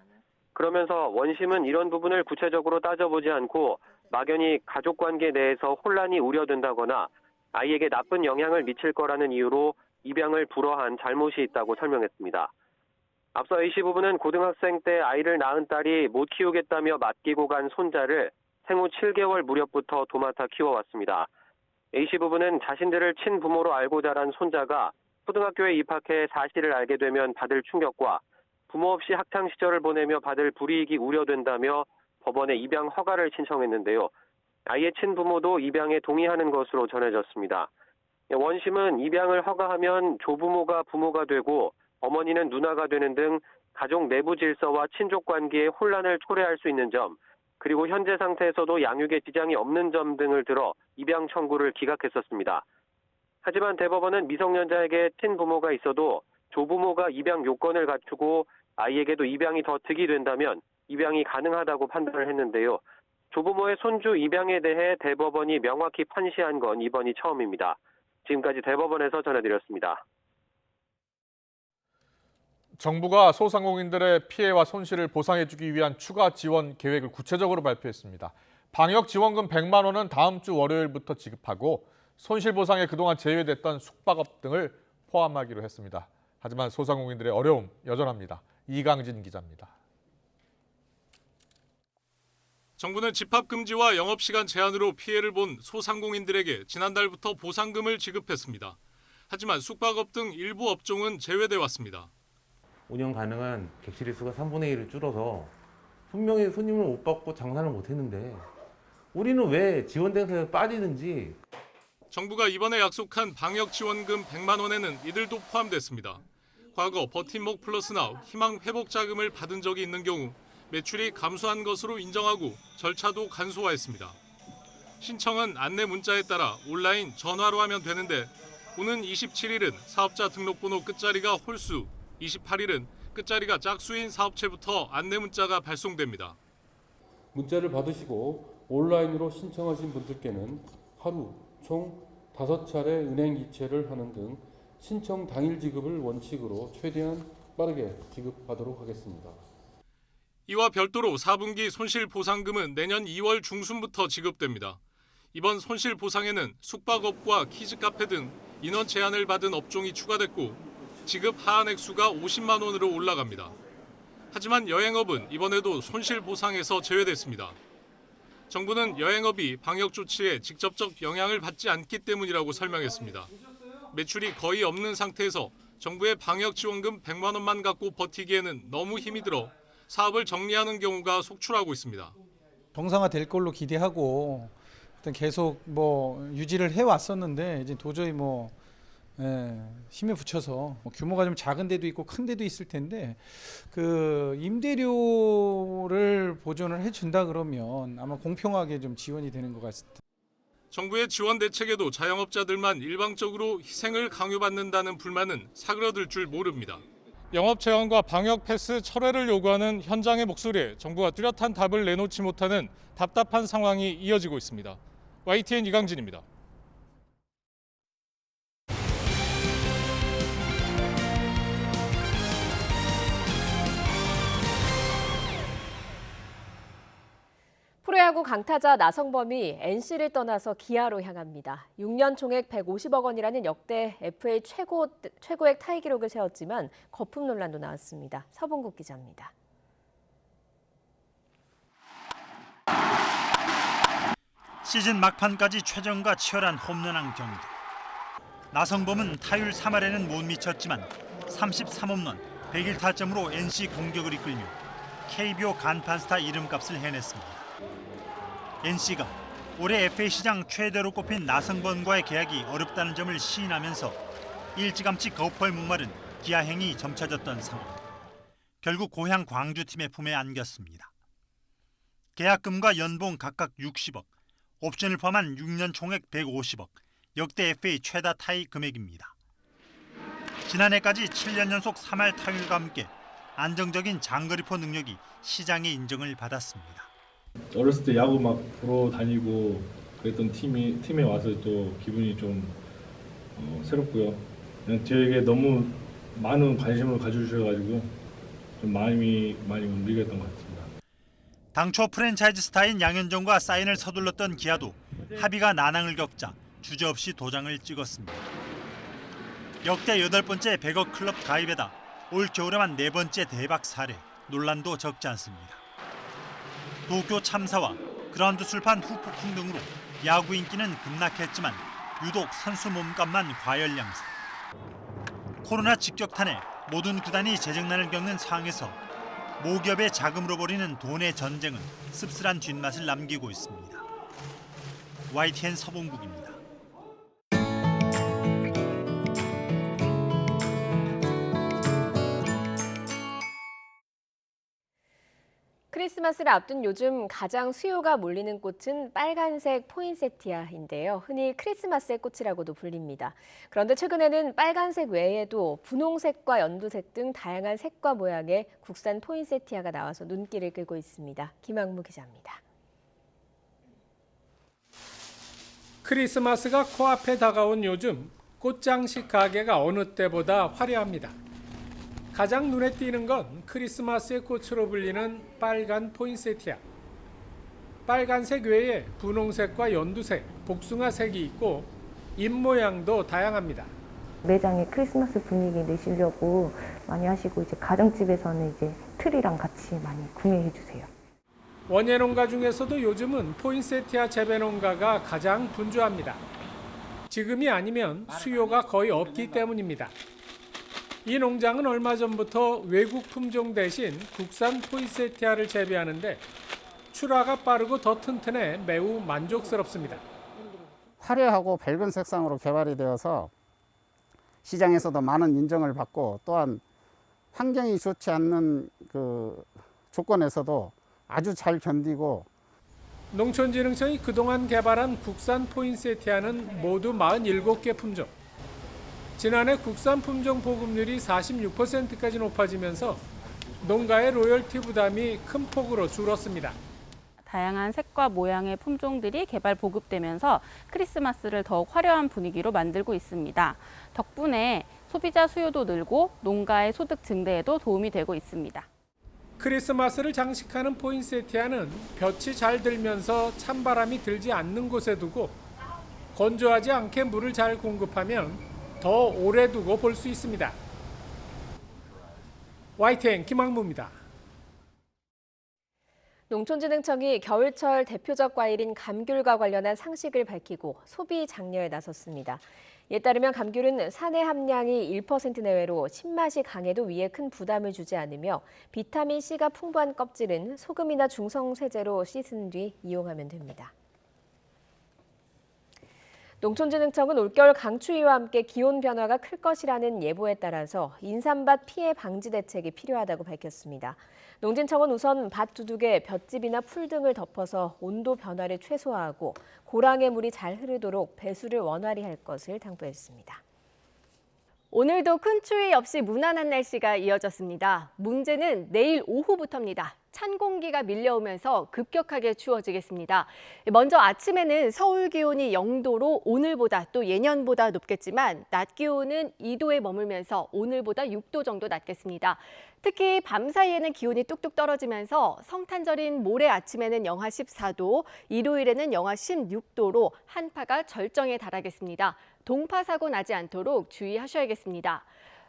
그러면서 원심은 이런 부분을 구체적으로 따져보지 않고 막연히 가족관계 내에서 혼란이 우려된다거나 아이에게 나쁜 영향을 미칠 거라는 이유로 입양을 불허한 잘못이 있다고 설명했습니다. 앞서 A씨 부부는 고등학생 때 아이를 낳은 딸이 못 키우겠다며 맡기고 간 손자를 생후 7개월 무렵부터 도맡아 키워왔습니다. A씨 부부는 자신들을 친부모로 알고 자란 손자가 초등학교에 입학해 사실을 알게 되면 받을 충격과 부모 없이 학창 시절을 보내며 받을 불이익이 우려된다며 법원에 입양 허가를 신청했는데요. 아이의 친부모도 입양에 동의하는 것으로 전해졌습니다. 원심은 입양을 허가하면 조부모가 부모가 되고 어머니는 누나가 되는 등 가족 내부 질서와 친족 관계에 혼란을 초래할 수 있는 점, 그리고 현재 상태에서도 양육에 지장이 없는 점 등을 들어 입양 청구를 기각했었습니다. 하지만 대법원은 미성년자에게 친부모가 있어도 조부모가 입양 요건을 갖추고 아이에게도 입양이 더 득이 된다면 입양이 가능하다고 판단을 했는데요. 조부모의 손주 입양에 대해 대법원이 명확히 판시한 건 이번이 처음입니다. 지금까지 대법원에서 전해드렸습니다. 정부가 소상공인들의 피해와 손실을 보상해주기 위한 추가 지원 계획을 구체적으로 발표했습니다. 방역지원금 100만 원은 다음 주 월요일부터 지급하고 손실보상에 그동안 제외됐던 숙박업 등을 포함하기로 했습니다. 하지만 소상공인들의 어려움 여전합니다. 이강진 기자입니다. 정부는 집합금지와 영업시간 제한으로 피해를 본 소상공인들에게 지난달부터 보상금을 지급했습니다. 하지만 숙박업 등 일부 업종은 제외돼 왔습니다. 운영 가능한 객실의 수가 3분의 1을 줄어서 분명히 손님을 못 받고 장사를 못 했는데 우리는 왜 지원 대상에서 빠지는지. 정부가 이번에 약속한 방역지원금 100만 원에는 이들도 포함됐습니다. 과거 버팀목 플러스나 희망 회복 자금을 받은 적이 있는 경우 매출이 감소한 것으로 인정하고 절차도 간소화했습니다. 신청은 안내 문자에 따라 온라인 전화로 하면 되는데 오는 27일은 사업자 등록번호 끝자리가 홀수, 28일은 끝자리가 짝수인 사업체부터 안내 문자가 발송됩니다. 문자를 받으시고 온라인으로 신청하신 분들께는 하루 총 5차례 은행 이체를 하는 등 신청 당일 지급을 원칙으로 최대한 빠르게 지급하도록 하겠습니다. 이와 별도로 4분기 손실보상금은 내년 2월 중순부터 지급됩니다. 이번 손실보상에는 숙박업과 키즈카페 등 인원 제한을 받은 업종이 추가됐고 지급 하한 액수가 50만 원으로 올라갑니다. 하지만 여행업은 이번에도 손실보상에서 제외됐습니다. 정부는 여행업이 방역 조치에 직접적 영향을 받지 않기 때문이라고 설명했습니다. 매출이 거의 없는 상태에서 정부의 방역지원금 100만 원만 갖고 버티기에는 너무 힘이 들어 사업을 정리하는 경우가 속출하고 있습니다. 정상화될 걸로 기대하고 계속 유지를 해왔었는데 이제 도저히 힘에 붙여서 규모가 좀 작은 데도 있고 큰 데도 있을 텐데 그 임대료를 보존을 해준다 그러면 아마 공평하게 좀 지원이 되는 것 같습니다. 정부의 지원 대책에도 자영업자들만 일방적으로 희생을 강요받는다는 불만은 사그러들 줄 모릅니다. 영업 제한과 방역 패스 철회를 요구하는 현장의 목소리에 정부가 뚜렷한 답을 내놓지 못하는 답답한 상황이 이어지고 있습니다. YTN 이강진입니다. 프로야구 강타자 나성범이 NC를 떠나서 기아로 향합니다. 6년 총액 150억 원이라는 역대 FA 최고액 타이 기록을 세웠지만 거품 논란도 나왔습니다. 서봉국 기자입니다. 시즌 막판까지 최정과 치열한 홈런왕 경기. 나성범은 타율 3할에는 못 미쳤지만 33홈런 101타점으로 NC 공격을 이끌며 KBO 간판 스타 이름값을 해냈습니다. NC가 올해 FA 시장 최대로 꼽힌 나성범과의 계약이 어렵다는 점을 시인하면서 일찌감치 거포에 목마른 기아행이 점쳐졌던 상황. 결국 고향 광주팀의 품에 안겼습니다. 계약금과 연봉 각각 60억, 옵션을 포함한 6년 총액 150억, 역대 FA 최다 타이 금액입니다. 지난해까지 7년 연속 3할 타율과 함께 안정적인 장거리포 능력이 시장의 인정을 받았습니다. 어렸을 때 야구 막 보러 다니고 그랬던 팀에 와서 또 기분이 좀 새롭고요. 그냥 저에게 너무 많은 관심을 가져주셔가지고 좀 마음이 많이 움직였던 것 같습니다. 당초 프랜차이즈 스타인 양현종과 사인을 서둘렀던 기아도 합의가 난항을 겪자 주저없이 도장을 찍었습니다. 역대 8번째 100억 클럽 가입에다 올 겨울에만 4번째 대박 사례, 논란도 적지 않습니다. 도쿄 참사와 그라운드 술판 후폭풍 등으로 야구 인기는 급락했지만 유독 선수 몸값만 과열 양상. 코로나 직격탄에 모든 구단이 재정난을 겪는 상황에서 모기업의 자금으로 벌이는 돈의 전쟁은 씁쓸한 뒷맛을 남기고 있습니다. YTN 서봉국입니다. 크리스마스를 앞둔 요즘 가장 수요가 몰리는 꽃은 빨간색 포인세티아인데요. 흔히 크리스마스의 꽃이라고도 불립니다. 그런데 최근에는 빨간색 외에도 분홍색과 연두색 등 다양한 색과 모양의 국산 포인세티아가 나와서 눈길을 끌고 있습니다. 김학무 기자입니다. 크리스마스가 코앞에 다가온 요즘 꽃장식 가게가 어느 때보다 화려합니다. 가장 눈에 띄는 건 크리스마스의 꽃으로 불리는 빨간 포인세티아. 빨간색 외에 분홍색과 연두색, 복숭아색이 있고 잎 모양도 다양합니다. 매장에 크리스마스 분위기 내시려고 많이 하시고 이제 가정집에서는 이제 트리랑 같이 많이 구매해 주세요. 원예 농가 중에서도 요즘은 포인세티아 재배 농가가 가장 분주합니다. 지금이 아니면 수요가 거의 없기 때문입니다. 이 농장은 얼마 전부터 외국 품종 대신 국산 포인세티아를 재배하는데 출하가 빠르고 더 튼튼해 매우 만족스럽습니다. 화려하고 밝은 색상으로 개발이 되어서 시장에서도 많은 인정을 받고 또한 환경이 좋지 않는 그 조건에서도 아주 잘 견디고. 농촌진흥청이 그동안 개발한 국산 포인세티아는 모두 47개 품종. 지난해 국산 품종 보급률이 46%까지 높아지면서 농가의 로열티 부담이 큰 폭으로 줄었습니다. 다양한 색과 모양의 품종들이 개발 보급되면서 크리스마스를 더욱 화려한 분위기로 만들고 있습니다. 덕분에 소비자 수요도 늘고 농가의 소득 증대에도 도움이 되고 있습니다. 크리스마스를 장식하는 포인세티아는 볕이 잘 들면서 찬바람이 들지 않는 곳에 두고 건조하지 않게 물을 잘 공급하면 더 오래 두고 볼 수 있습니다. YTN 김학무입니다. 농촌진흥청이 겨울철 대표적 과일인 감귤과 관련한 상식을 밝히고 소비 장려에 나섰습니다. 이에 따르면 감귤은 산의 함량이 1% 내외로 신맛이 강해도 위에 큰 부담을 주지 않으며 비타민C가 풍부한 껍질은 소금이나 중성세제로 씻은 뒤 이용하면 됩니다. 농촌진흥청은 올겨울 강추위와 함께 기온 변화가 클 것이라는 예보에 따라서 인삼밭 피해 방지 대책이 필요하다고 밝혔습니다. 농진청은 우선 밭 두둑에 볏짚이나 풀 등을 덮어서 온도 변화를 최소화하고 고랑의 물이 잘 흐르도록 배수를 원활히 할 것을 당부했습니다. 오늘도 큰 추위 없이 무난한 날씨가 이어졌습니다. 문제는 내일 오후부터입니다. 찬 공기가 밀려오면서 급격하게 추워지겠습니다. 먼저 아침에는 서울 기온이 0도로 오늘보다 또 예년보다 높겠지만 낮 기온은 2도에 머물면서 오늘보다 6도 정도 낮겠습니다. 특히 밤 사이에는 기온이 뚝뚝 떨어지면서 성탄절인 모레 아침에는 영하 14도, 일요일에는 영하 16도로 한파가 절정에 달하겠습니다. 동파 사고 나지 않도록 주의하셔야겠습니다.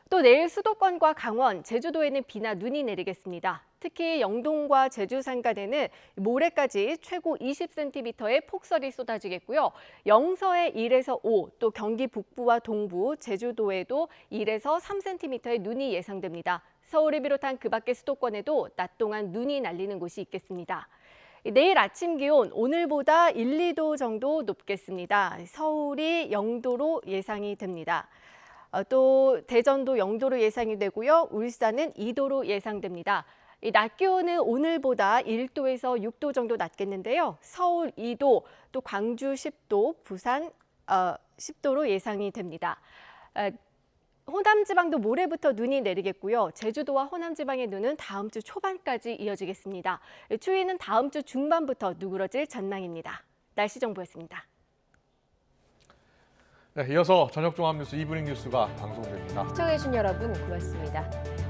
또 내일 수도권과 강원, 제주도에는 비나 눈이 내리겠습니다. 특히 영동과 제주 산간에는 모레까지 최고 20cm의 폭설이 쏟아지겠고요. 영서에 1에서 5, 또 경기 북부와 동부, 제주도에도 1에서 3cm의 눈이 예상됩니다. 서울을 비롯한 그 밖의 수도권에도 낮 동안 눈이 날리는 곳이 있겠습니다. 내일 아침 기온 오늘보다 1, 2도 정도 높겠습니다. 서울이 0도로 예상이 됩니다. 또 대전도 0도로 예상이 되고요. 울산은 2도로 예상됩니다. 낮 기온은 오늘보다 1도에서 6도 정도 낮겠는데요. 서울 2도, 또 광주 10도, 부산 10도로 예상이 됩니다. 호남 지방도 모레부터 눈이 내리겠고요. 제주도와 호남 지방의 눈은 다음 주 초반까지 이어지겠습니다. 추위는 다음 주 중반부터 누그러질 전망입니다. 날씨 정보였습니다. 네, 이어서 저녁 종합뉴스 이브닝 뉴스가 방송됩니다. 시청해주신 여러분 고맙습니다.